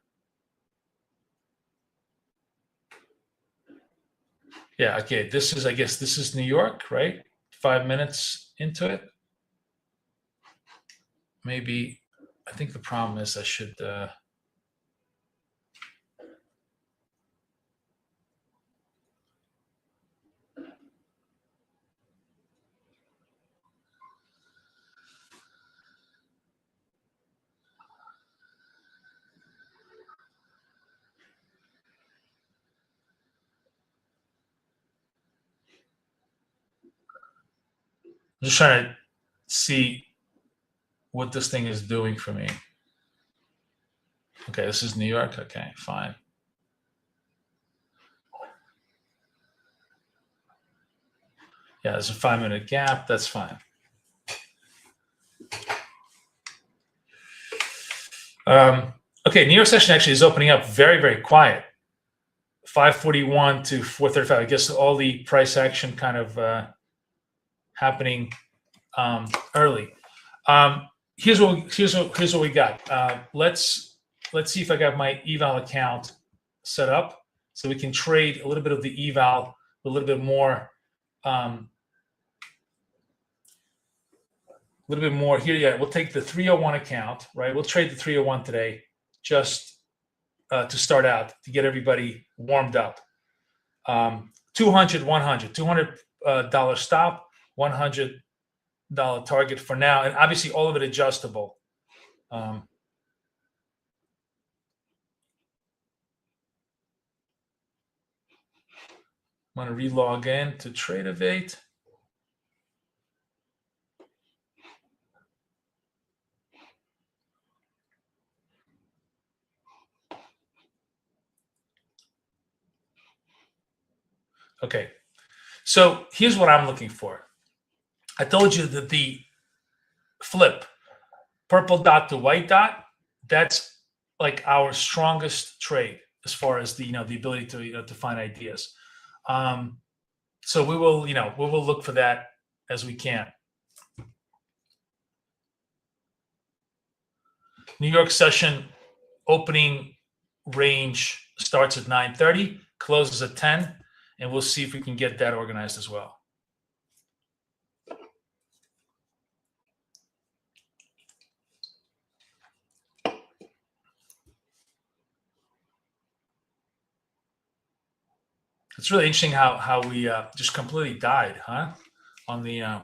[SPEAKER 4] Yeah, okay. This is, I guess, this is New York, right? 5 minutes into it. Maybe, I think the problem is I should. I'm just trying to see what this thing is doing for me. Okay, this is New York. Okay, fine. Yeah, there's a 5-minute gap. That's fine. Okay, New York session actually is opening up very, very quiet. 5:41 to 4:35. I guess all the price action kind of happening early. Here's what we got. Let's see if I got my eval account set up so we can trade a little bit of the eval, a little bit more. A little bit more here. Yeah, we'll take the 301 account, right? We'll trade the 301 today just to start out, to get everybody warmed up. 200, 100, $200 stop, $100 target for now, and obviously all of it adjustable. I'm going to relog in to Tradeovate. Okay, so here's what I'm looking for. I told you that the flip, purple dot to white dot, that's like our strongest trade as far as the the ability to to find ideas. So we will we will look for that as we can. New York session opening range starts at 9:30, closes at 10, and we'll see if we can get that organized as well. It's really interesting how we just completely died, huh? On the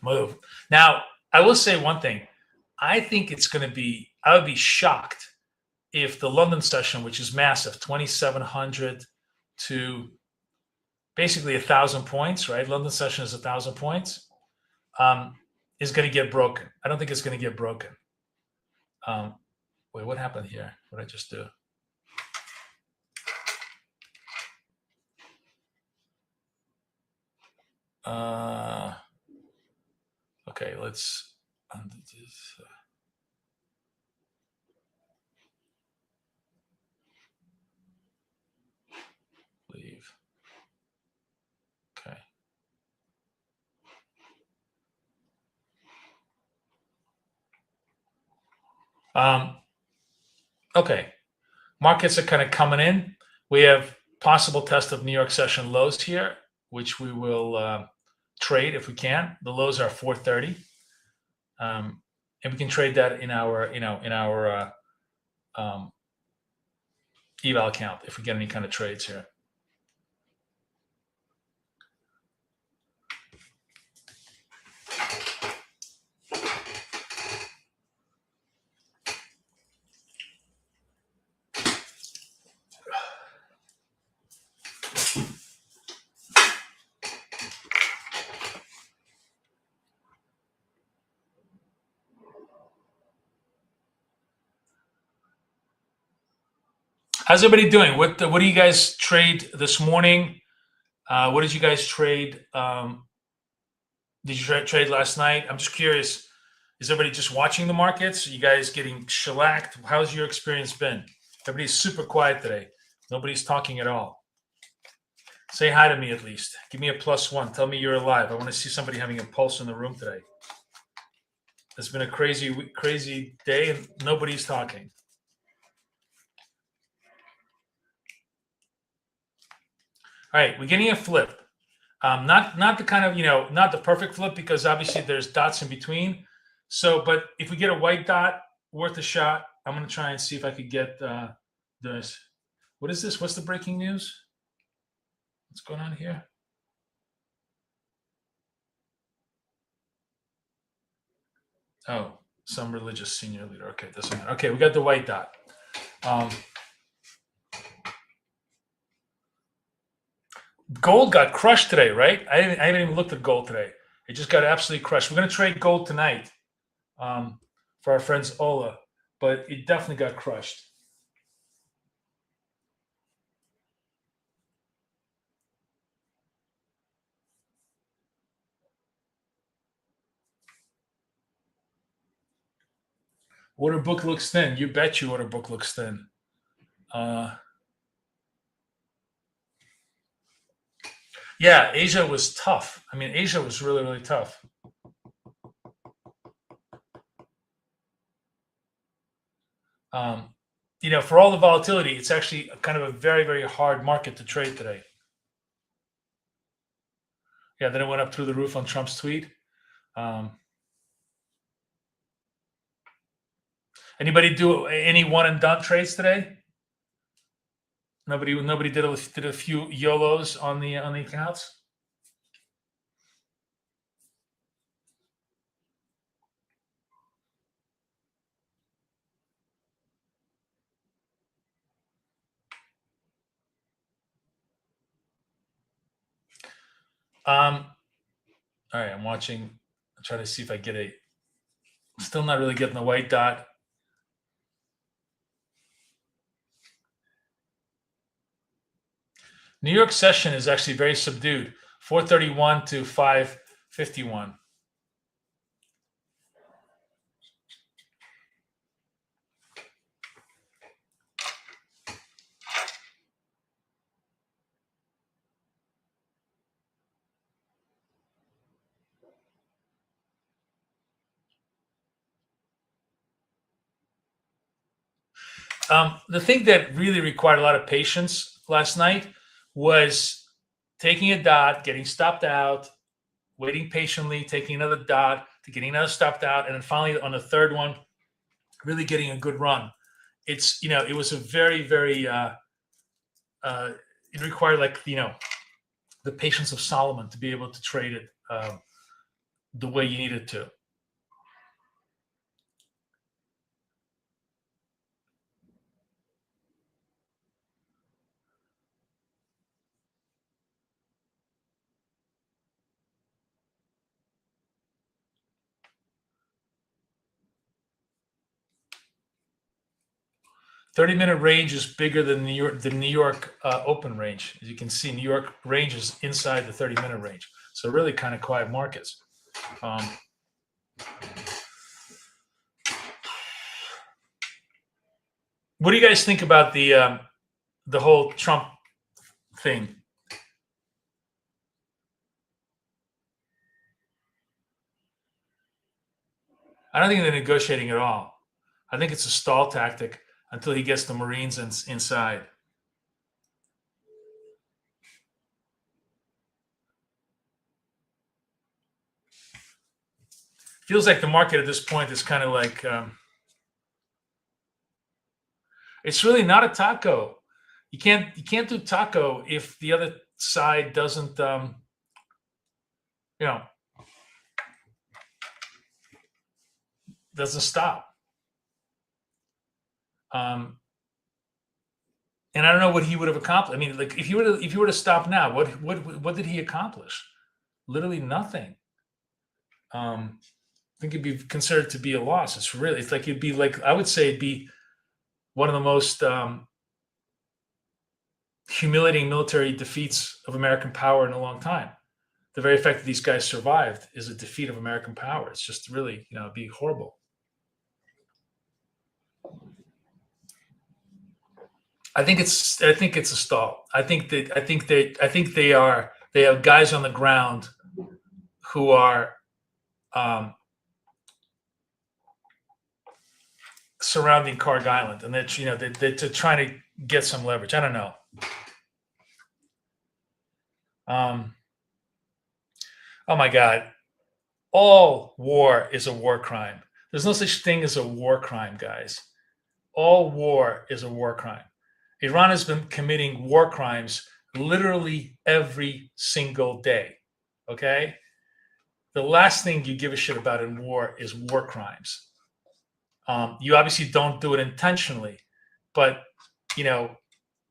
[SPEAKER 4] move. Now, I will say one thing. I think it's going to be, I would be shocked if the London session, which is massive, 2,700 to basically 1,000 points, right? London session is 1,000 points, is going to get broken. I don't think it's going to get broken. Wait, what happened here? What did I just do? Okay, let's undo this. Leave. Okay. Okay. Markets are kind of coming in. We have possible test of New York session lows here, which we will trade if we can. The lows are 430, and we can trade that in our, eval account if we get any kind of trades here. How's everybody doing? What do you guys trade this morning? What did you guys trade? Did you trade last night? I'm just curious. Is everybody just watching the markets? Are you guys getting shellacked? How's your experience been? Everybody's super quiet today. Nobody's talking at all. Say hi to me at least. Give me a +1. Tell me you're alive. I want to see somebody having a pulse in the room today. It's been a crazy day and nobody's talking. All right, we're getting a flip. Not the kind of, not the perfect flip because obviously there's dots in between. So, but if we get a white dot, worth a shot. I'm going to try and see if I could get this. What is this? What's the breaking news? What's going on here? Oh, some religious senior leader. Okay, doesn't matter. Okay, we got the white dot. Gold got crushed today, right? I haven't even looked at gold today. It just got absolutely crushed. We're going to trade gold tonight for our friends Ola, but it definitely got crushed. Order book looks thin. You bet you order book looks thin. Yeah, Asia was tough. I mean, Asia was really, really tough. For all the volatility, it's actually kind of a very, very hard market to trade today. Yeah, then it went up through the roof on Trump's tweet. Anybody do any one and done trades today? Nobody did a few YOLOs on the accounts. All right, I'm watching. I'm trying to see if I get a. Still not really getting the white dot. New York session is actually very subdued. 431 to 551. The thing that really required a lot of patience last night was taking a dot, getting stopped out, waiting patiently, taking another dot, to getting another stopped out, and then finally on the third one, really getting a good run. It's it was a very, very it required the patience of Solomon to be able to trade it the way you needed to. 30-minute range is bigger than the New York open range. As you can see, New York range is inside the 30-minute range. So really kind of quiet markets. What do you guys think about the whole Trump thing? I don't think they're negotiating at all. I think it's a stall tactic until he gets the Marines inside. Feels like the market at this point is kind of like it's really not a taco. You can't do taco if the other side doesn't doesn't stop. And I don't know what he would have accomplished. I mean, like if you were to stop now, what did he accomplish? Literally nothing. I think it'd be considered to be a loss. It's like it'd be like, I would say it'd be one of the most humiliating military defeats of American power in a long time. The very fact that these guys survived is a defeat of American power. It's just really, it'd be horrible. I think it's a stall. I think they have guys on the ground who are surrounding Carg Island, and they're trying to get some leverage. I don't know. Oh my God. All war is a war crime. There's no such thing as a war crime, guys. All war is a war crime. Iran has been committing war crimes literally every single day. Okay? The last thing you give a shit about in war is war crimes. You obviously don't do it intentionally, but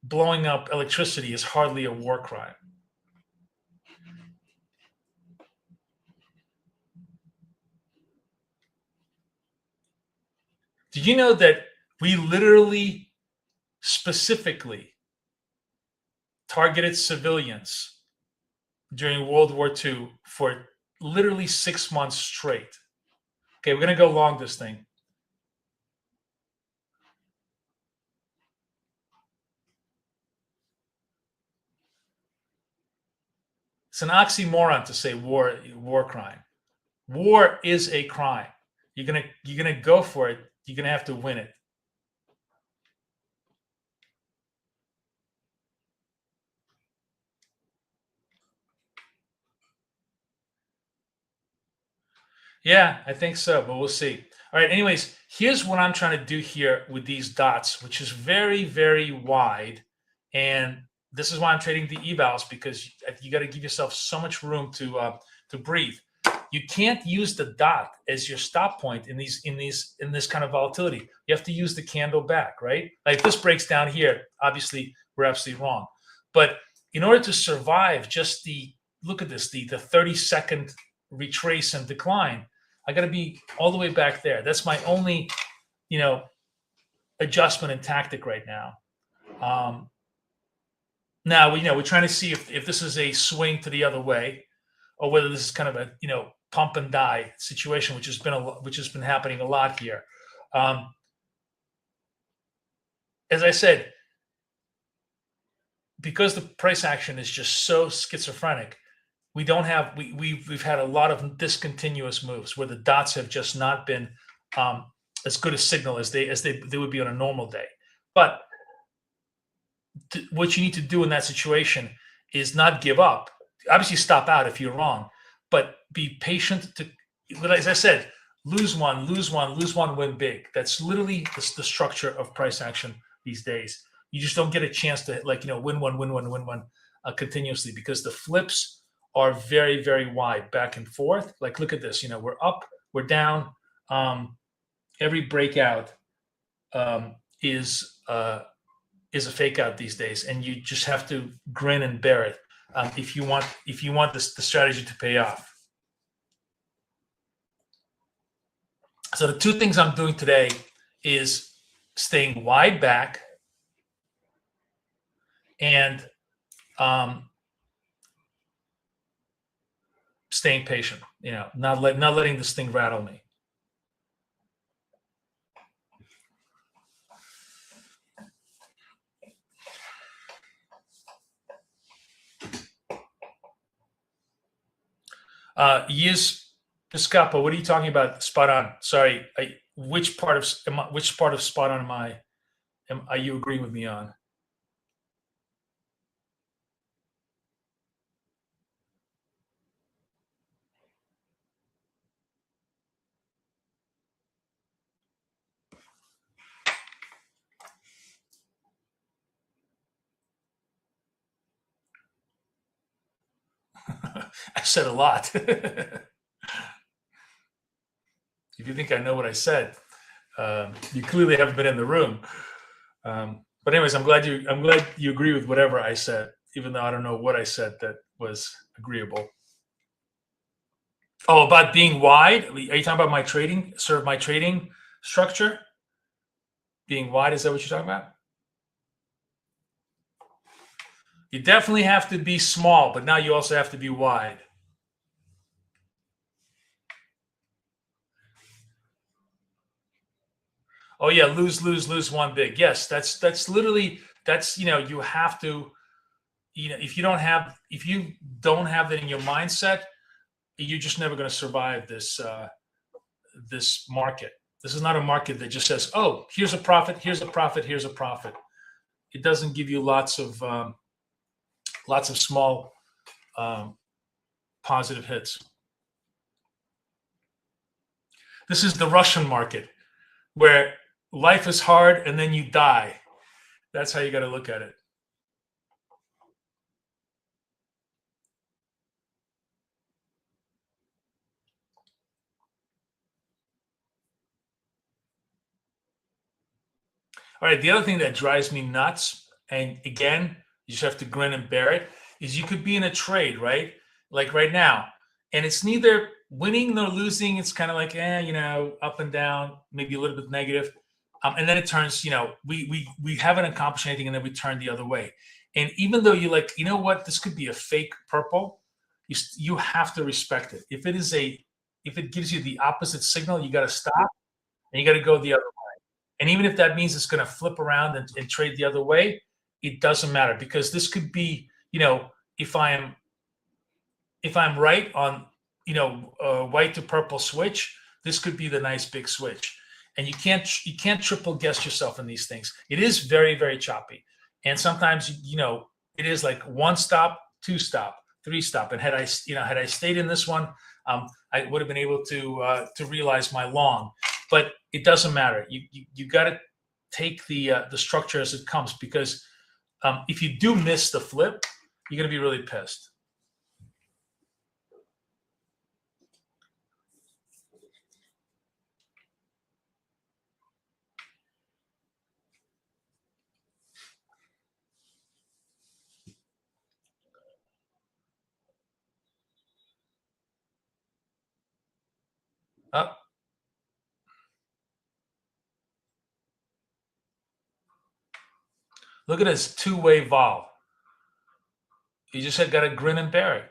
[SPEAKER 4] blowing up electricity is hardly a war crime. Did you know that we literally specifically targeted civilians during World War II for literally 6 months straight? Okay, we're going to go long this thing. It's an oxymoron to say war crime. War is a crime. You're gonna go for it. You're gonna have to win it. Yeah, I think so, but we'll see. All right. Anyways, here's what I'm trying to do here with these dots, which is very, very wide, and this is why I'm trading the evals, because you got to give yourself so much room to breathe. You can't use the dot as your stop point in this kind of volatility. You have to use the candle back, right? Like this breaks down here. Obviously, we're absolutely wrong. But in order to survive just look at this, the 30-second retrace and decline, I got to be all the way back there. That's my only, adjustment and tactic right now. Now, we're trying to see if this is a swing to the other way, or whether this is kind of a pump and die situation, which has been happening a lot here. As I said, because the price action is just so schizophrenic, we've had a lot of discontinuous moves where the dots have just not been as good a signal as they would be on a normal day. But what you need to do in that situation is not give up. Obviously, stop out if you're wrong, but be patient. As I said, lose one, win big. That's literally the structure of price action these days. You just don't get a chance to win one continuously, because the flips are very, very wide back and forth. Like, look at this. We're up, we're down. Every breakout is a fake out these days, and you just have to grin and bear it if you want the strategy to pay off. So the two things I'm doing today is staying wide back and staying patient, not letting this thing rattle me. Yes, Piscapa, what are you talking about? Spot on. Sorry, which part of spot on are you agreeing with me on? I said a lot. If you think I know what I said, you clearly haven't been in the room. But anyways, I'm glad you agree with whatever I said, even though I don't know what I said that was agreeable. Oh, about being wide? Are you talking about my trading structure? Being wide, is that what you're talking about? You definitely have to be small, but now you also have to be wide. Oh yeah, lose one big. Yes, that's literally you have to, if you don't have that in your mindset, you're just never going to survive this market. This is not a market that just says, "Oh, here's a profit, here's a profit, here's a profit." It doesn't give you lots of small positive hits. This is the Russian market, where life is hard and then you die. That's how you got to look at it. All right. The other thing that drives me nuts, and again, you just have to grin and bear it, is you could be in a trade, right? Like right now, and it's neither winning nor losing. It's kind of like, up and down, maybe a little bit negative. And then it turns, we haven't accomplished anything, and then we turn the other way. And even though you're like, you know what, this could be a fake purple, you have to respect it. If it gives you the opposite signal, you got to stop and you got to go the other way. And even if that means it's going to flip around and trade the other way, it doesn't matter, because this could be, if I'm right on, white to purple switch, this could be the nice big switch. And you can't triple guess yourself in these things. It is very, very choppy. And sometimes, it is like one stop, two stop, three stop. And had I stayed in this one, I would have been able to realize my long. But it doesn't matter. You got to take the structure as it comes, because if you do miss the flip, you're going to be really pissed. Up. Look at this two-way vol. You just got to grin and bear it.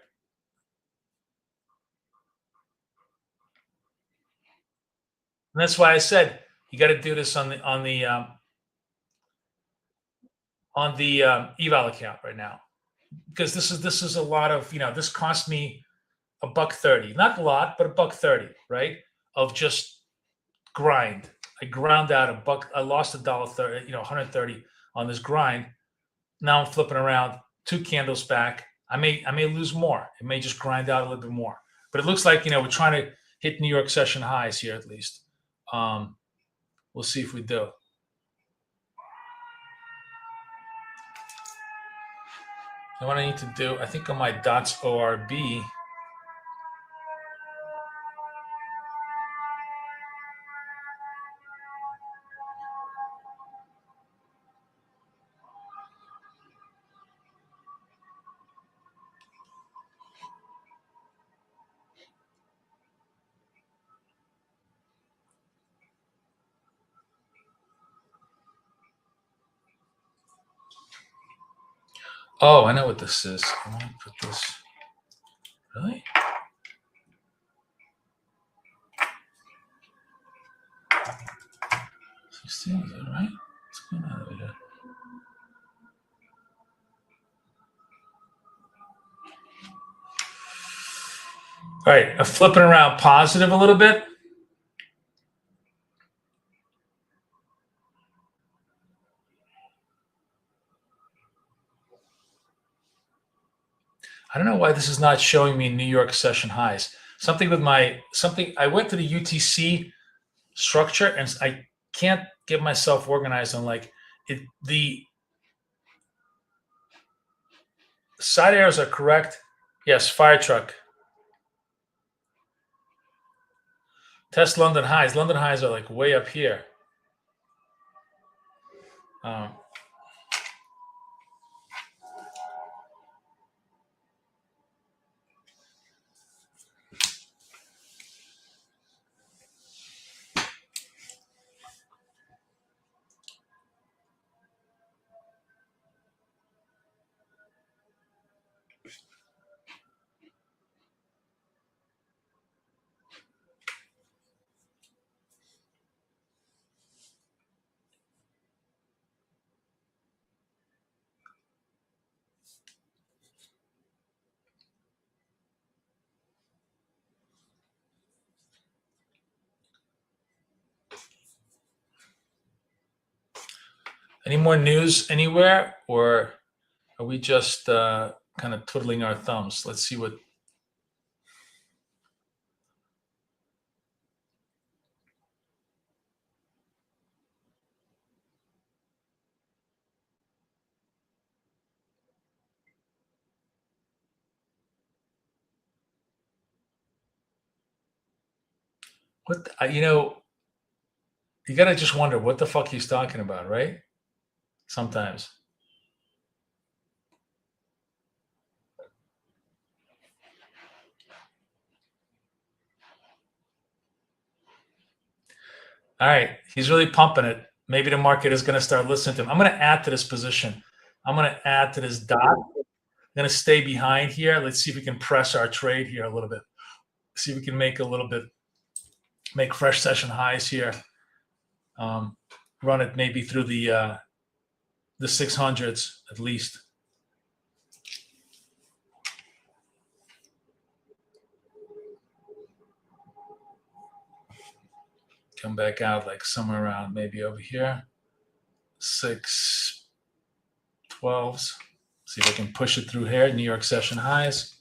[SPEAKER 4] And that's why I said you got to do this on the eval account right now, because this is a lot of, this cost me $1.30, not a lot, but $1.30, right? Of just grind. I ground out $1. I lost $1.30, 130 on this grind. Now I'm flipping around 2 candles back. I may lose more. It may just grind out a little bit more. But it looks like, we're trying to hit New York session highs here at least. We'll see if we do. And what I need to do, I think on my dots ORB, Oh, I know what this is. I want to put this. Really? 16, is that right? What's going on over here? All right, I'm flipping around positive a little bit. I don't know why this is not showing me New York session highs. Something with I went to the UTC structure and I can't get myself organized on like it. The side arrows are correct. Yes, fire truck. Test London highs. London highs are like way up here. Any more news anywhere, or are we just kind of twiddling our thumbs? Let's see what. You gotta just wonder what the fuck he's talking about, right? Sometimes. All right, he's really pumping it. Maybe the market is going to start listening to him. I'm going to add to this position. I'm going to add to this dot. I'm going to stay behind here. Let's see if we can press our trade here a little bit. See if we can make fresh session highs here. Run it maybe through the 600s at least. Come back out like somewhere around maybe over here. 612s. See if I can push it through here. New York session highs.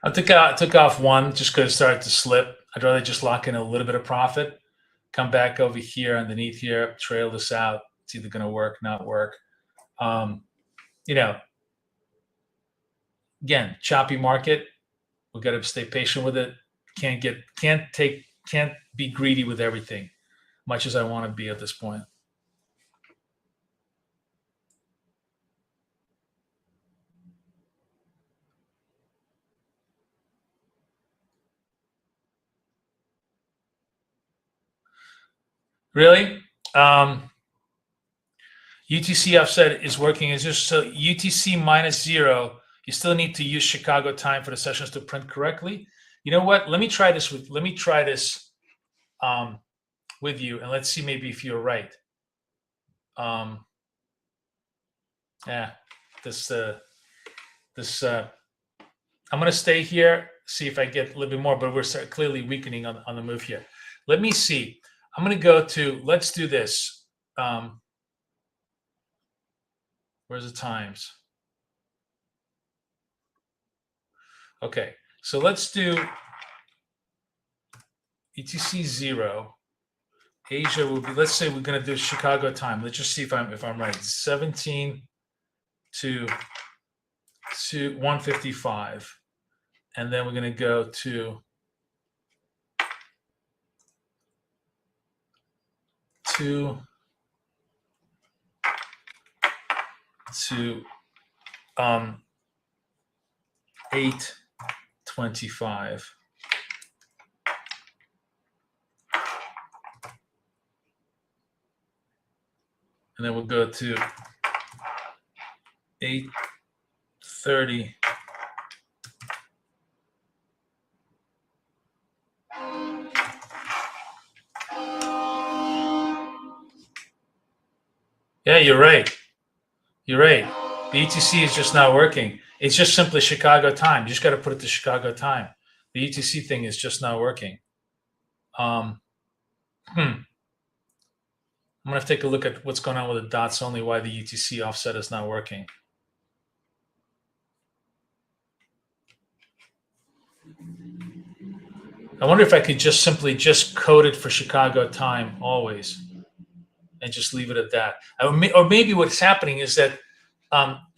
[SPEAKER 4] I took off one just because it started to slip. I'd rather just lock in a little bit of profit, come back over here underneath here, trail this out. It's either going to work, not work. Again, choppy market. We've got to stay patient with it. Can't be greedy with everything, much as I want to be at this point. Really? UTC offset is working. Is just so UTC -0. You still need to use Chicago time for the sessions to print correctly. You know what? Let me try this with you, and let's see maybe if you're right. I'm going to stay here, see if I get a little bit more, but we're clearly weakening on the move here. Let me see. I'm going to go to, let's do this. Where's the times? Okay, So let's do ETC 0. Asia will be, let's say we're going to do Chicago time. Let's just see if I'm right. 17 to 155. And then we're going to go to 8:25. And then we'll go to 8:30. Yeah, you're right. You're right. The ETC is just not working. It's just simply Chicago time. You just got to put it to Chicago time. The ETC thing is just not working. I'm going to have to take a look at what's going on with the dots only, why the UTC offset is not working. I wonder if I could just simply just code it for Chicago time always and just leave it at that. Or maybe what's happening is that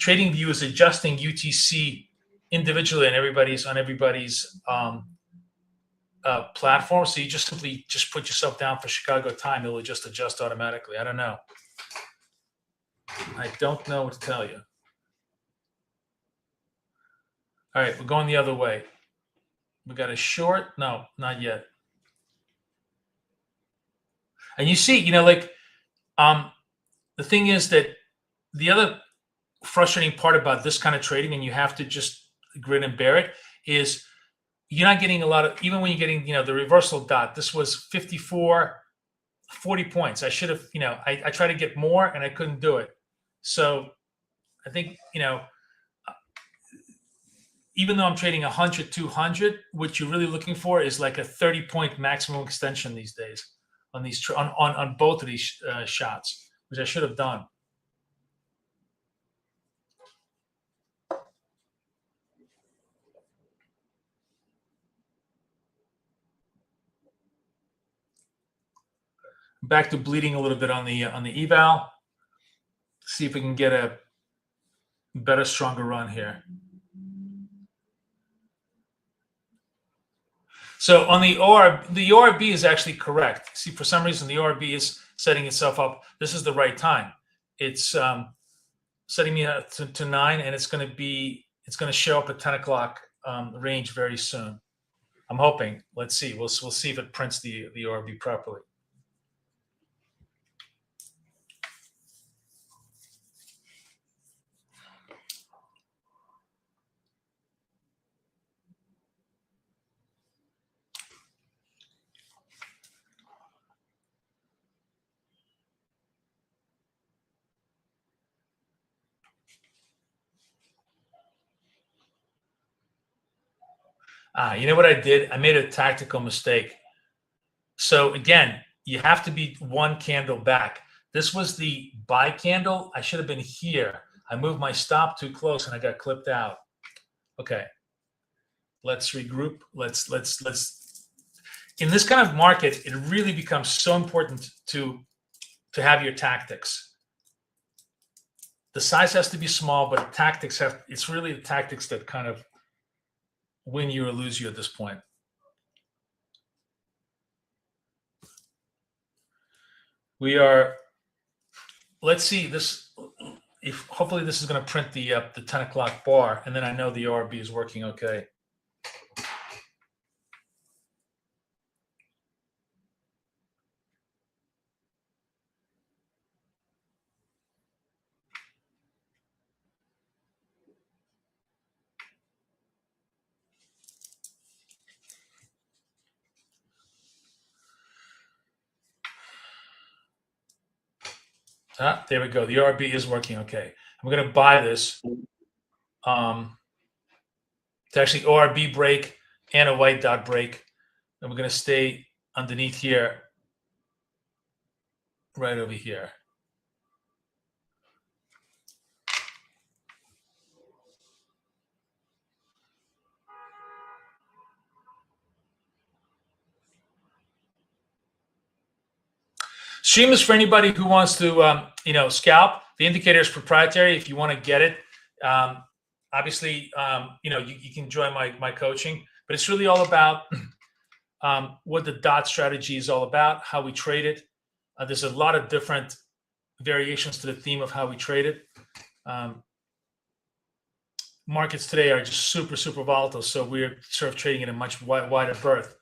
[SPEAKER 4] TradingView is adjusting UTC individually on everybody's platform. So you just simply just put yourself down for Chicago time. It will just adjust automatically. I don't know. I don't know what to tell you. All right, we're going the other way. We got a short. No, not yet. And you see, the thing is that the other frustrating part about this kind of trading, and you have to just grin and bear it, is you're not getting a lot of, even when you're getting, the reversal dot, this was 54, 40 points. I should have, I tried to get more and I couldn't do it. So I think, even though I'm trading 100, 200, what you're really looking for is like a 30-point maximum extension these days on these on both of these shots, which I should have done. Back to bleeding a little bit on the eval. See if we can get a better, stronger run here. So on the ORB is actually correct. See, for some reason, the ORB is setting itself up. This is the right time. It's setting me up to 9, and it's going to show up at 10 o'clock range very soon. I'm hoping. Let's see. We'll see if it prints the ORB properly. You know what I did? I made a tactical mistake. So again, you have to be one candle back. This was the buy candle. I should have been here. I moved my stop too close and I got clipped out. Okay. Let's regroup. Let's in this kind of market, it really becomes so important to have your tactics. The size has to be small, but tactics it's really the tactics that kind of win you or lose you at this point. Let's see this. If hopefully this is going to print the 10 o'clock bar, and then I know the ORB is working okay. There we go. The ORB is working okay. I'm going to buy this. It's actually ORB break and a white dot break. And we're going to stay underneath here, right over here. Stream is for anybody who wants to, scalp. The indicator is proprietary. If you want to get it, obviously, you can join my coaching. But it's really all about what the dot strategy is all about, how we trade it. There's a lot of different variations to the theme of how we trade it. Markets today are just super, super volatile, so we're sort of trading in a much wider berth.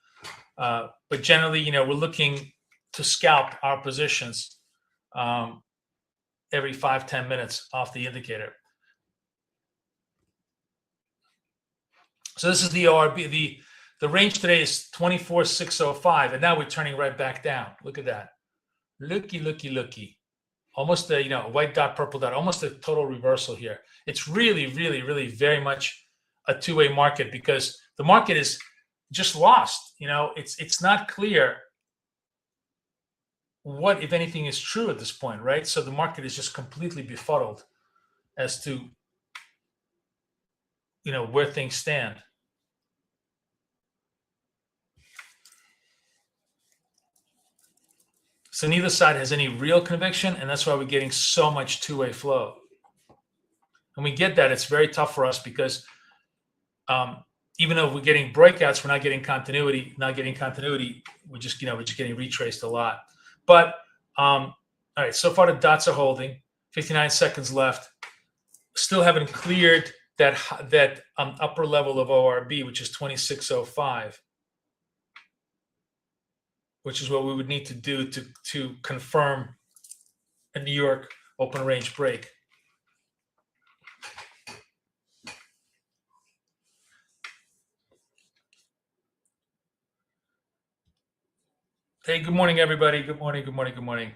[SPEAKER 4] But generally, we're looking to scalp our positions every 5-10 minutes off the indicator. So this is the ORB. The range today is 24,605, and now we're turning right back down. Look at that. Looky. Almost a white dot, purple dot, almost a total reversal here. It's really, really, really very much a two-way market because the market is just lost. It's not clear what, if anything, is true at this point, right? So the market is just completely befuddled as to where things stand. So neither side has any real conviction, and that's why we're getting so much two-way flow. And we get that. It's very tough for us because even though we're getting breakouts, we're not getting continuity. We're just getting retraced a lot. But all right, so far the dots are holding. 59 seconds left. Still haven't cleared that upper level of ORB, which is 2605. Which is what we would need to do to confirm a New York open range break. Hey, good morning, everybody. Good morning.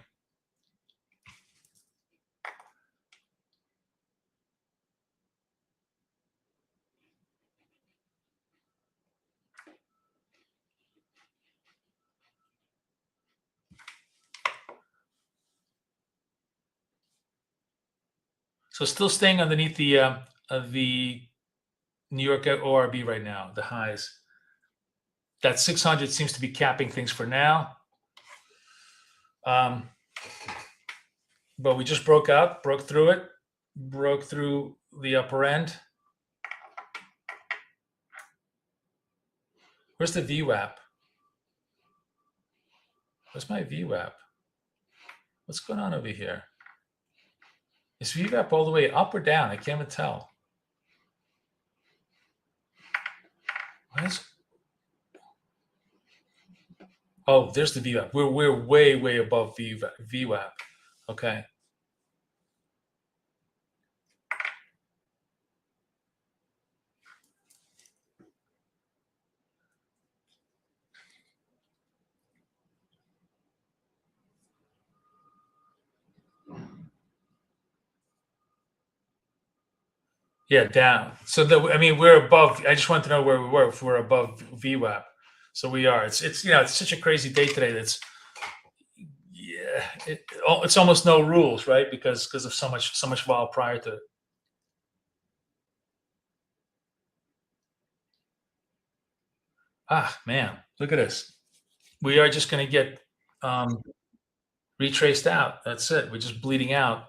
[SPEAKER 4] So still staying underneath the New York ORB right now, the highs. That 600 seems to be capping things for now. But we just broke through it, broke through the upper end. Where's the VWAP? Where's my VWAP? What's going on over here? Is VWAP all the way up or down? I can't even tell. Oh, there's the VWAP. We're way above VWAP. Okay. Yeah, down. So we're above. I just want to know where we were. If we're above VWAP, so we are. It's such a crazy day today. It's almost no rules, right? Because of so much vol prior to it. Ah, man, look at this. We are just going to get retraced out. That's it. We're just bleeding out.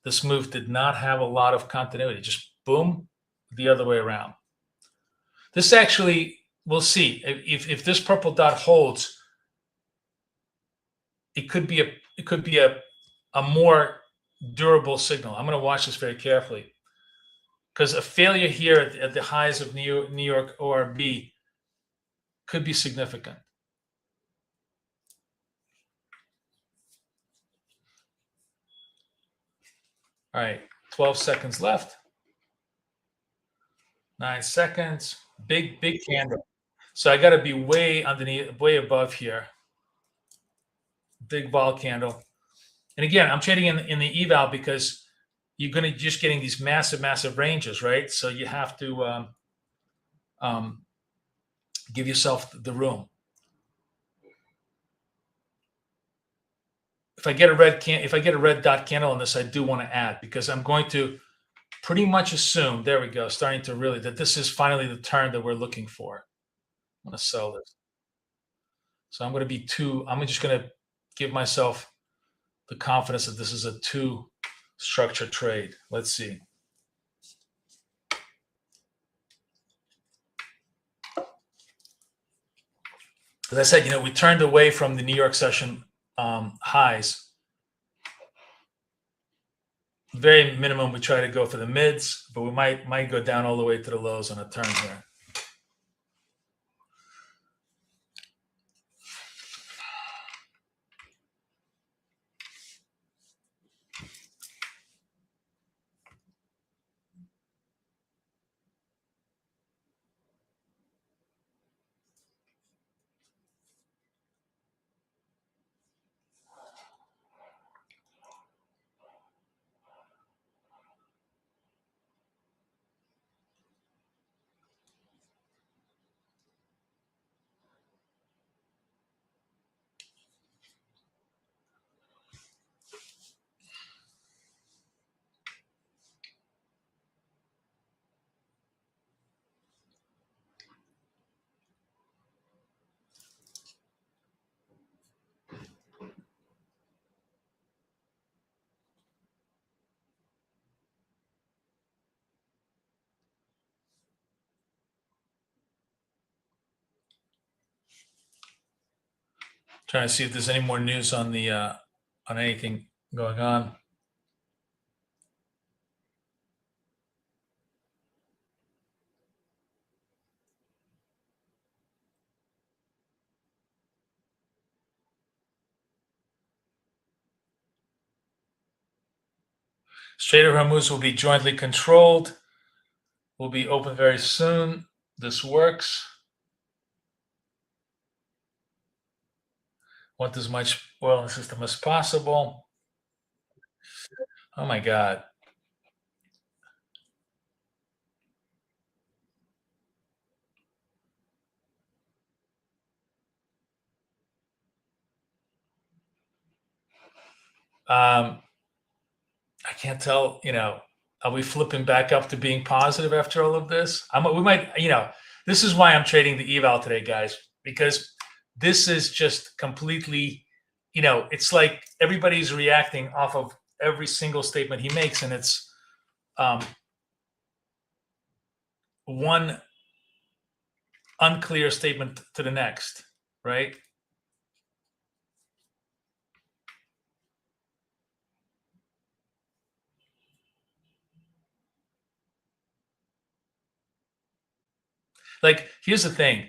[SPEAKER 4] This move did not have a lot of continuity. Just boom, the other way around. This actually, we'll see if this purple dot holds. It could be a more durable signal. I'm going to watch this very carefully because a failure here at the highs of New York ORB could be significant. All right, 12 seconds left. 9 seconds. Big candle. So I got to be way underneath, way above here. Big vol candle. And again, I'm trading in the eval because you're going to just getting these massive ranges, right? So you have to give yourself the room. If I get a red dot candle on this, I do want to add because I'm going to pretty much assume, there we go, starting to really, that this is finally the turn that we're looking for. I'm going to sell this. So I'm just going to give myself the confidence that this is a two structure trade. Let's see. As I said, we turned away from the New York session highs. Very minimum, we try to go for the mids, but we might go down all the way to the lows on a turn here. Trying to see if there's any more news on the on anything going on. Strait of Hormuz will be jointly controlled. Will be open very soon. This works. Want as much oil in the system as possible. Oh my God. I can't tell, are we flipping back up to being positive after all of this? We might, this is why I'm trading the eval today, guys, because this is just completely, it's like everybody's reacting off of every single statement he makes, and it's one unclear statement to the next, right? Like, here's the thing.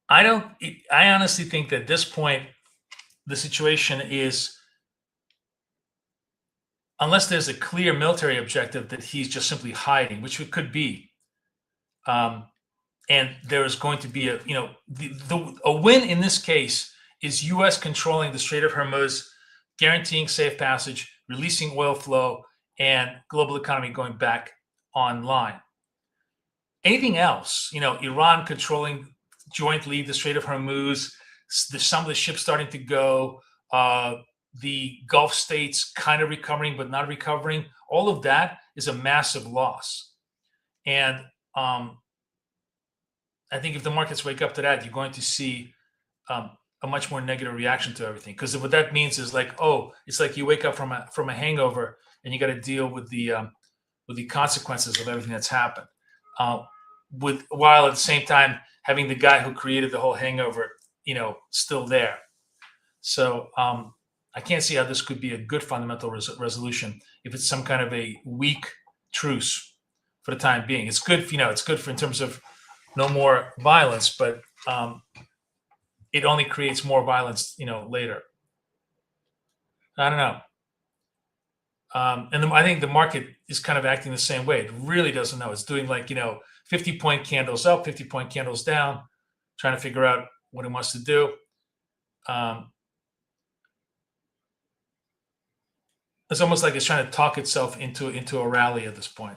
[SPEAKER 4] I honestly think that at this point, the situation is, unless there's a clear military objective that he's just simply hiding, which it could be, and there is going to be a win in this case is U.S. controlling the Strait of Hormuz, guaranteeing safe passage, releasing oil flow, and global economy going back online. Anything else, Iran controlling jointly the Strait of Hormuz, some of the ships starting to go, the Gulf states kind of recovering but not recovering, all of that is a massive loss. And I think if the markets wake up to that, you're going to see a much more negative reaction to everything. Because what that means is like, it's like you wake up from a hangover and you got to deal with the consequences of everything that's happened. While at the same time having the guy who created the whole hangover, still there. So I can't see how this could be a good fundamental resolution if it's some kind of a weak truce for the time being. It's good, it's good for in terms of no more violence, but it only creates more violence, later. I don't know. And I think the market is kind of acting the same way. It really doesn't know. It's doing like, 50-point candles up, 50-point candles down, trying to figure out what it wants to do. It's almost like it's trying to talk itself into a rally at this point.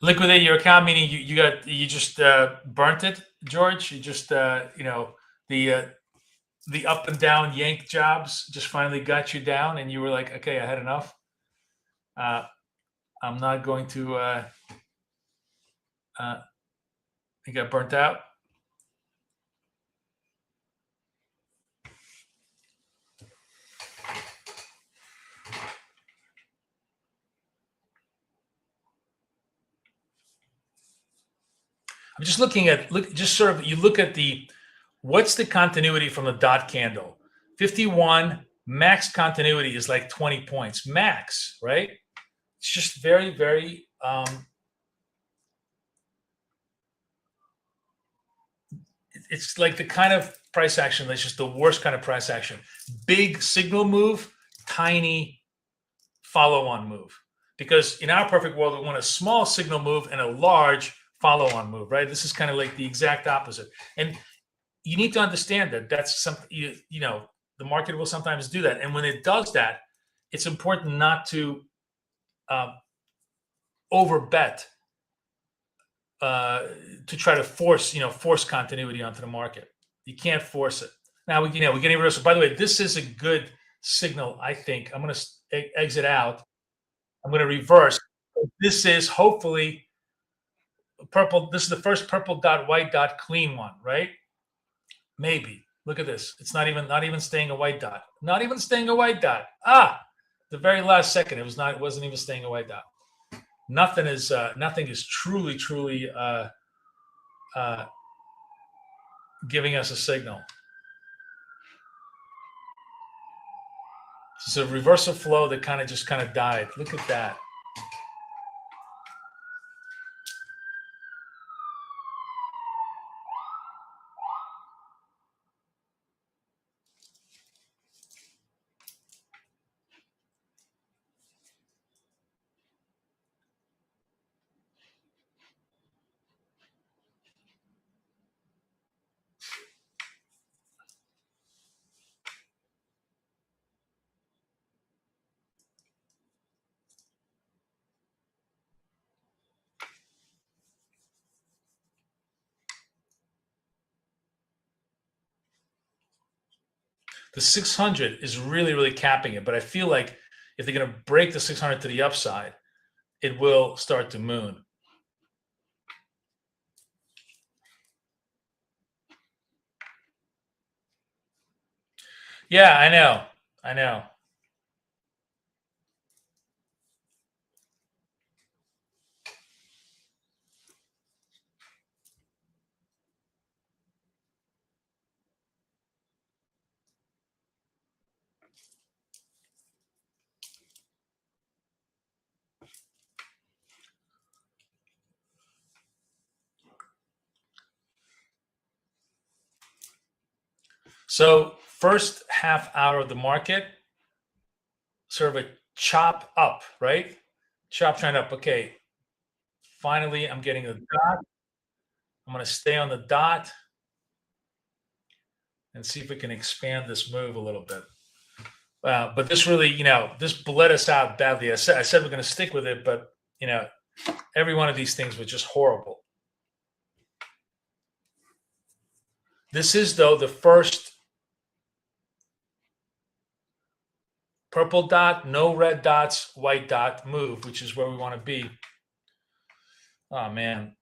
[SPEAKER 4] Liquidate your account, meaning you just burnt it, George. You just the the up and down yank jobs just finally got you down, and you were like, okay, I had enough. I'm not going to. You got burnt out. I'm just looking at you look at what's the continuity from the dot candle? 51 max continuity is like 20 points max, right? It's just very, very it's like the kind of price action that's just the worst kind of price action. Big signal move, tiny follow-on move. Because in our perfect world, we want a small signal move and a large follow-on move, right? This is kind of like the exact opposite. And you need to understand that that's something, you know, the market will sometimes do that. And when it does that, it's important not to overbet to try to force continuity onto the market. You can't force it. Now we're getting reversal. By the way, this is a good signal. I think I'm going to exit out. I'm going to reverse. This is hopefully purple. This is the first purple dot, white dot, clean one, right? Maybe. Look at this. It's not even staying a white dot. Not even staying a white dot. The very last second, it wasn't even staying a white dot. Nothing is truly giving us a signal. It's a reversal flow that kind of died. Look at that. The 600 is really capping it, but I feel like if they're going to break the 600 to the upside, it will start to moon. Yeah, I know. So first half hour of the market, sort of a chop up, right? Chop trend up. Okay. Finally, I'm getting a dot. I'm going to stay on the dot and see if we can expand this move a little bit. But this really, this bled us out badly. I said we're going to stick with it, but, every one of these things was just horrible. This is, though, the first purple dot, no red dots, white dot move, which is where we want to be. Oh, man.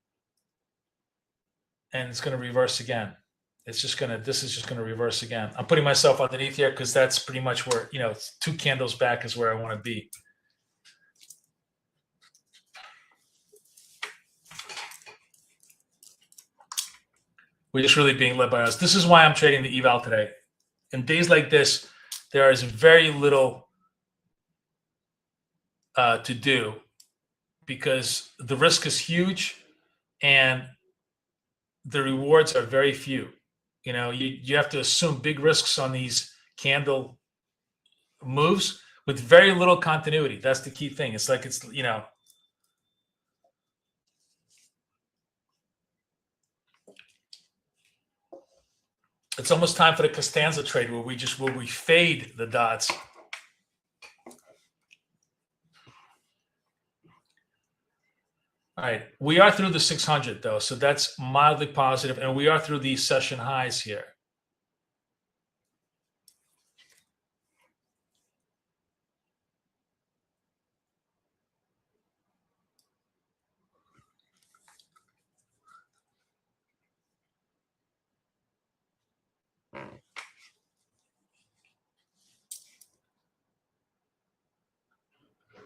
[SPEAKER 4] And it's going to reverse again. This is just going to reverse again. I'm putting myself underneath here because that's pretty much where, it's 2 candles back is where I want to be. We're just really being led by us. This is why I'm trading the eval today. In days like this, there is very little to do because the risk is huge and the rewards are very few. You have to assume big risks on these candle moves with very little continuity. That's the key thing. It's like it's almost time for the Costanza trade where we fade the dots. All right, we are through the 600 though, so that's mildly positive, and we are through these session highs here.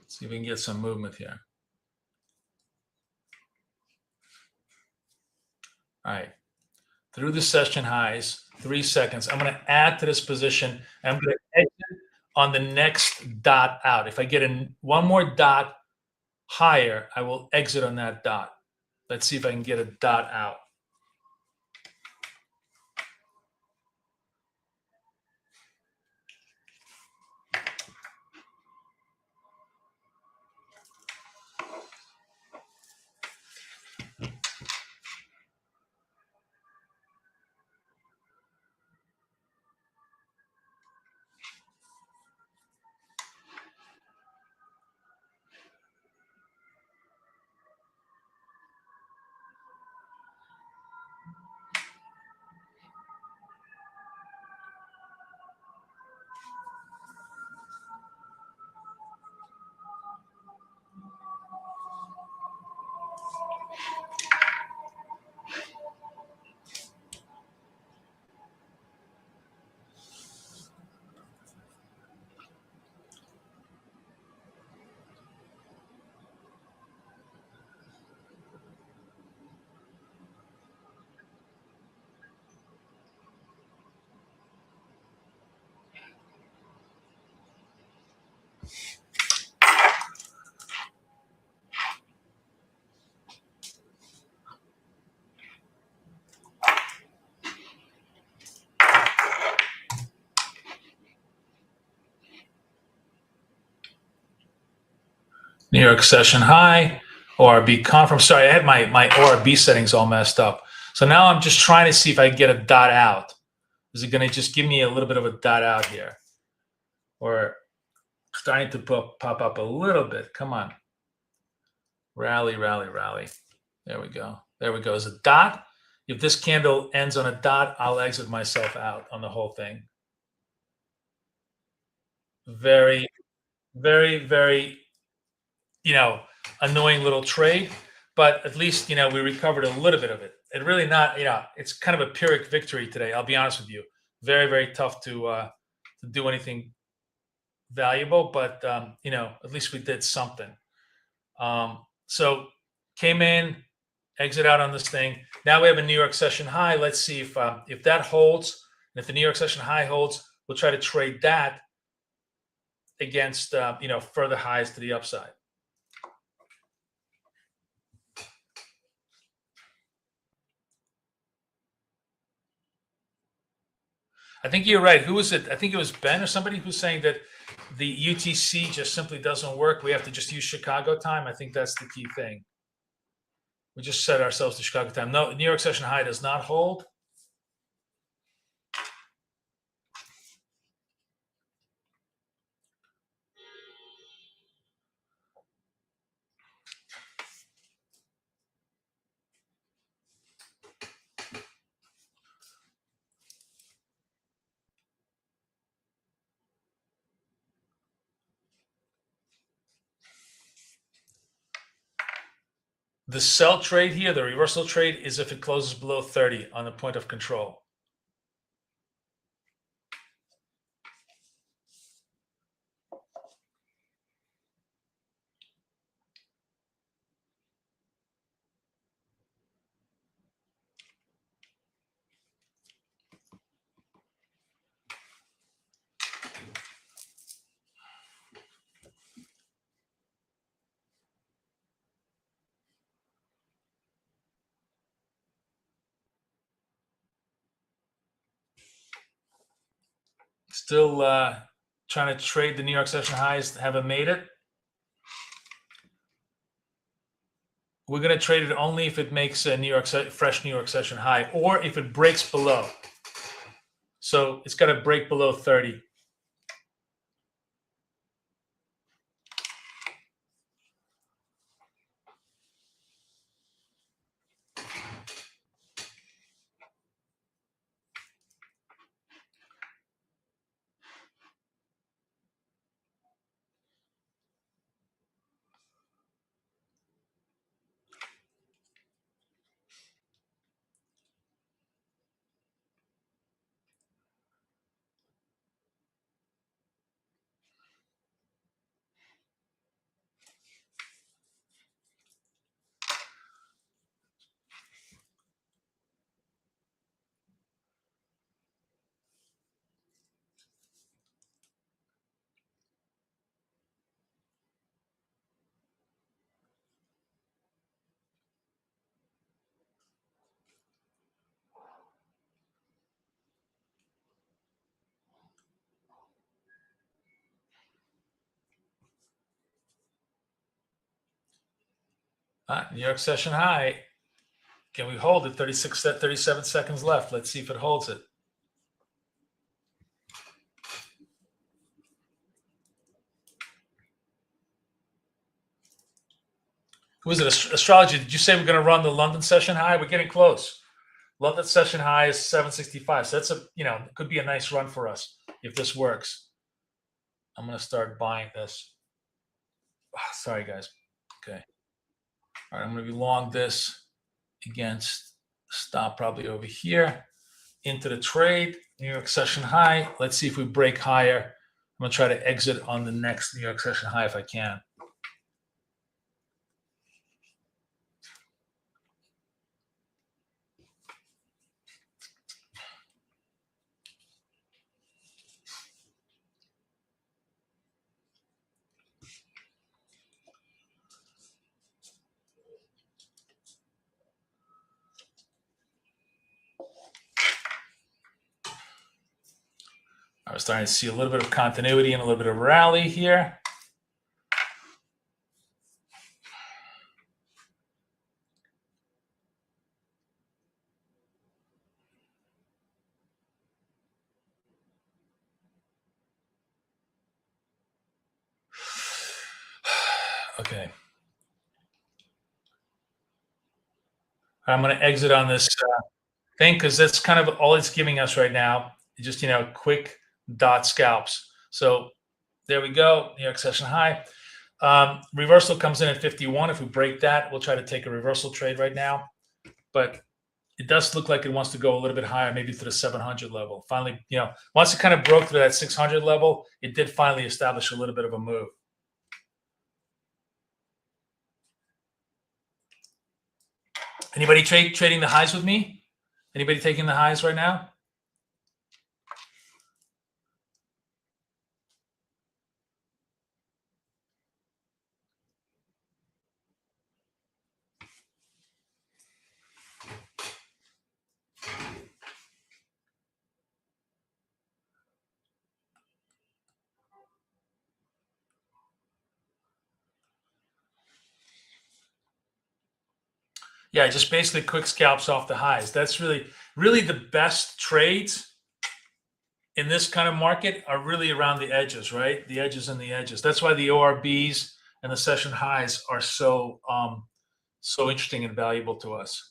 [SPEAKER 4] See if we can get some movement here. All right. Through the session highs, 3 seconds. I'm going to add to this position. And I'm going to exit on the next dot out. If I get one more dot higher, I will exit on that dot. Let's see if I can get a dot out. New York session high, ORB conference. Sorry, I had my ORB settings all messed up. So now I'm just trying to see if I can get a dot out. Is it going to just give me a little bit of a dot out here? Or starting to pop up a little bit. Come on. Rally, rally, rally. There we go. There we go. Is a dot. If this candle ends on a dot, I'll exit myself out on the whole thing. Very, very, very, annoying little trade, but at least, we recovered a little bit of it. It really not, it's kind of a Pyrrhic victory today. I'll be honest with you. Very, very tough to do anything valuable, but, at least we did something. So came in, exit out on this thing. Now we have a New York session high. Let's see if that holds. And if the New York session high holds, we'll try to trade that against, further highs to the upside. I think you're right. Who was it? I think it was Ben or somebody who's saying that the UTC just simply doesn't work. We have to just use Chicago time. I think that's the key thing. We just set ourselves to Chicago time. No, New York session high does not hold. The sell trade here, the reversal trade, is if it closes below 30 on the point of control. Still trying to trade the New York session highs. Haven't made it. We're going to trade it only if it makes a fresh New York session high, or if it breaks below. So it's got to break below 30. New York session high. Can we hold it? 37 seconds left. Let's see if it holds it. Who is it? Astrology. Did you say we're going to run the London session high? We're getting close. London session high is 765. So that's it could be a nice run for us if this works. I'm going to start buying this. Sorry, guys. Okay. All right. I'm going to be long this against stop probably over here into the trade. New York session high. Let's see if we break higher. I'm going to try to exit on the next New York session high if I can. I was starting to see a little bit of continuity and a little bit of rally here. Okay. I'm going to exit on this thing because that's kind of all it's giving us right now. Just, quick dot scalps. So there we go. New York session high. Reversal comes in at 51. If we break that, we'll try to take a reversal trade right now. But it does look like it wants to go a little bit higher, maybe to the 700 level. Finally, once it kind of broke through that 600 level, it did finally establish a little bit of a move. Anybody trading the highs with me? Anybody taking the highs right now? Yeah, just basically quick scalps off the highs. That's really the best trades in this kind of market are really around the edges, right? The edges and the edges. That's why the ORBs and the session highs are so interesting and valuable to us.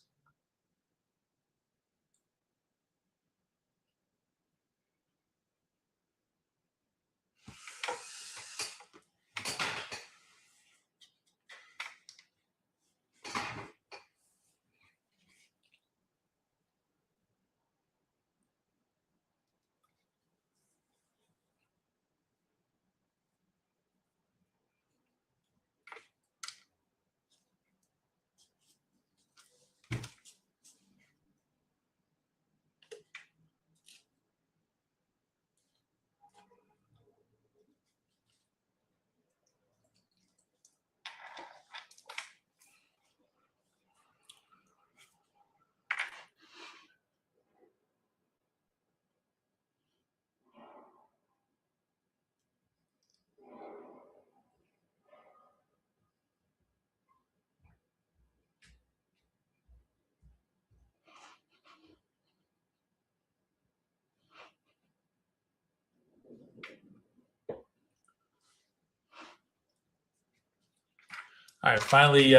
[SPEAKER 4] All right, finally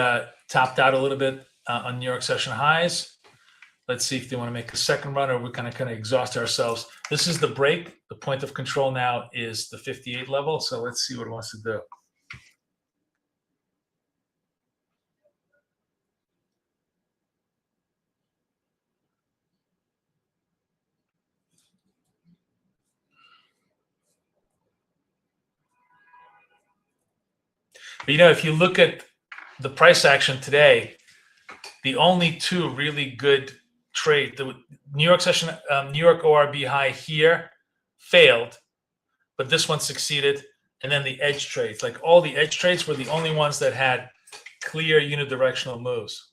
[SPEAKER 4] topped out a little bit on New York session highs. Let's see if they want to make a second run or we're kind of exhaust ourselves. This is the break. The point of control now is the 58 level. So let's see what it wants to do. But, if you look at the price action today, the only two really good trade, the New York ORB high here failed, but this one succeeded. And then the edge trades, like all the edge trades were the only ones that had clear unidirectional moves.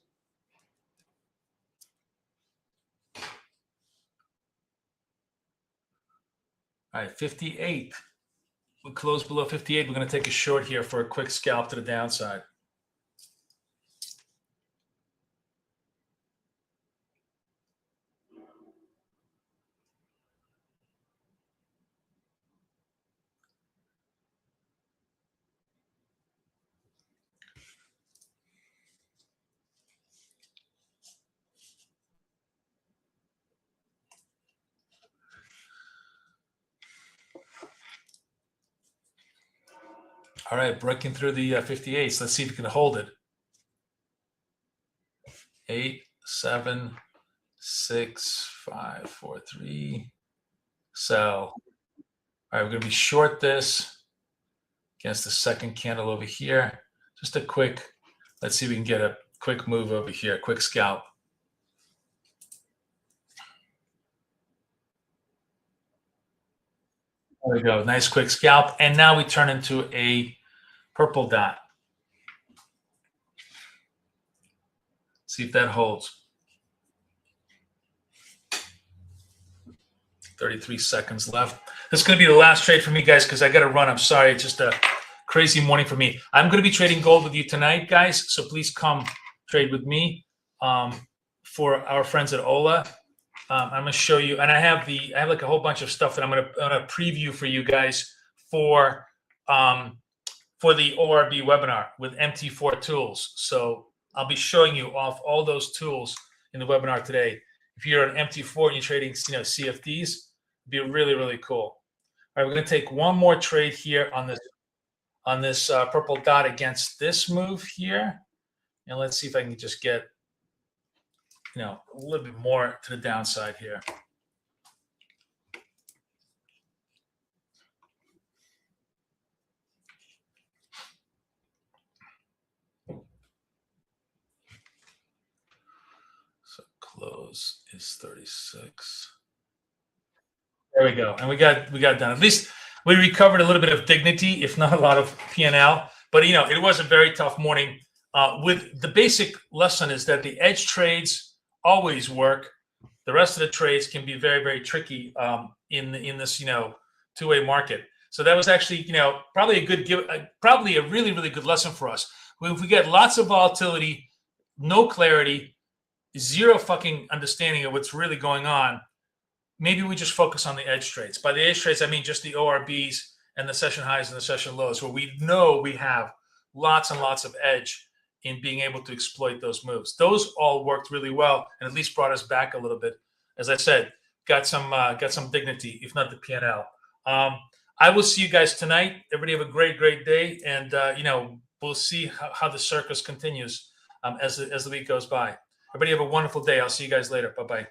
[SPEAKER 4] All right, 58. We close below 58. We're going to take a short here for a quick scalp to the downside. All right, breaking through the 58s. Let's see if we can hold it. 8, 7, 6, 5, 4, 3. Sell. All right, we're going to be short this against the second candle over here. Just a quick, let's see if we can get a quick move over here, quick scalp. There we go. Nice quick scalp. And now we turn into a purple dot. See if that holds. 33 seconds left. This is going to be the last trade for me, guys, because I got to run. I'm sorry. It's just a crazy morning for me. I'm going to be trading gold with you tonight, guys. So please come trade with me for our friends at Ola. I'm going to show you, and I have like a whole bunch of stuff that I'm going to preview for you guys for the ORB webinar with MT4 tools. So I'll be showing you off all those tools in the webinar today. If you're an MT4 and you're trading, CFDs, it'd be really, really cool. All right, we're going to take one more trade here on this purple dot against this move here, and let's see if I can just get a little bit more to the downside here. So close is 36. There we go, and we got it done. At least we recovered a little bit of dignity, if not a lot of P&L. But it was a very tough morning. With the basic lesson is that the edge trades always work. The rest of the trades can be very, very tricky in this two-way market. So that was actually probably probably a really, really good lesson for us. If we get lots of volatility, no clarity, zero fucking understanding of what's really going on, maybe we just focus on the edge trades. By the edge trades, I mean just the ORBs and the session highs and the session lows, where we know we have lots and lots of edge in being able to exploit those moves. Those all worked really well and at least brought us back a little bit. As I said, got some dignity, if not the P&L. I will see you guys tonight. Everybody have a great, great day, and we'll see how the circus continues as the week goes by. Everybody have a wonderful day. I'll see you guys later. Bye-bye.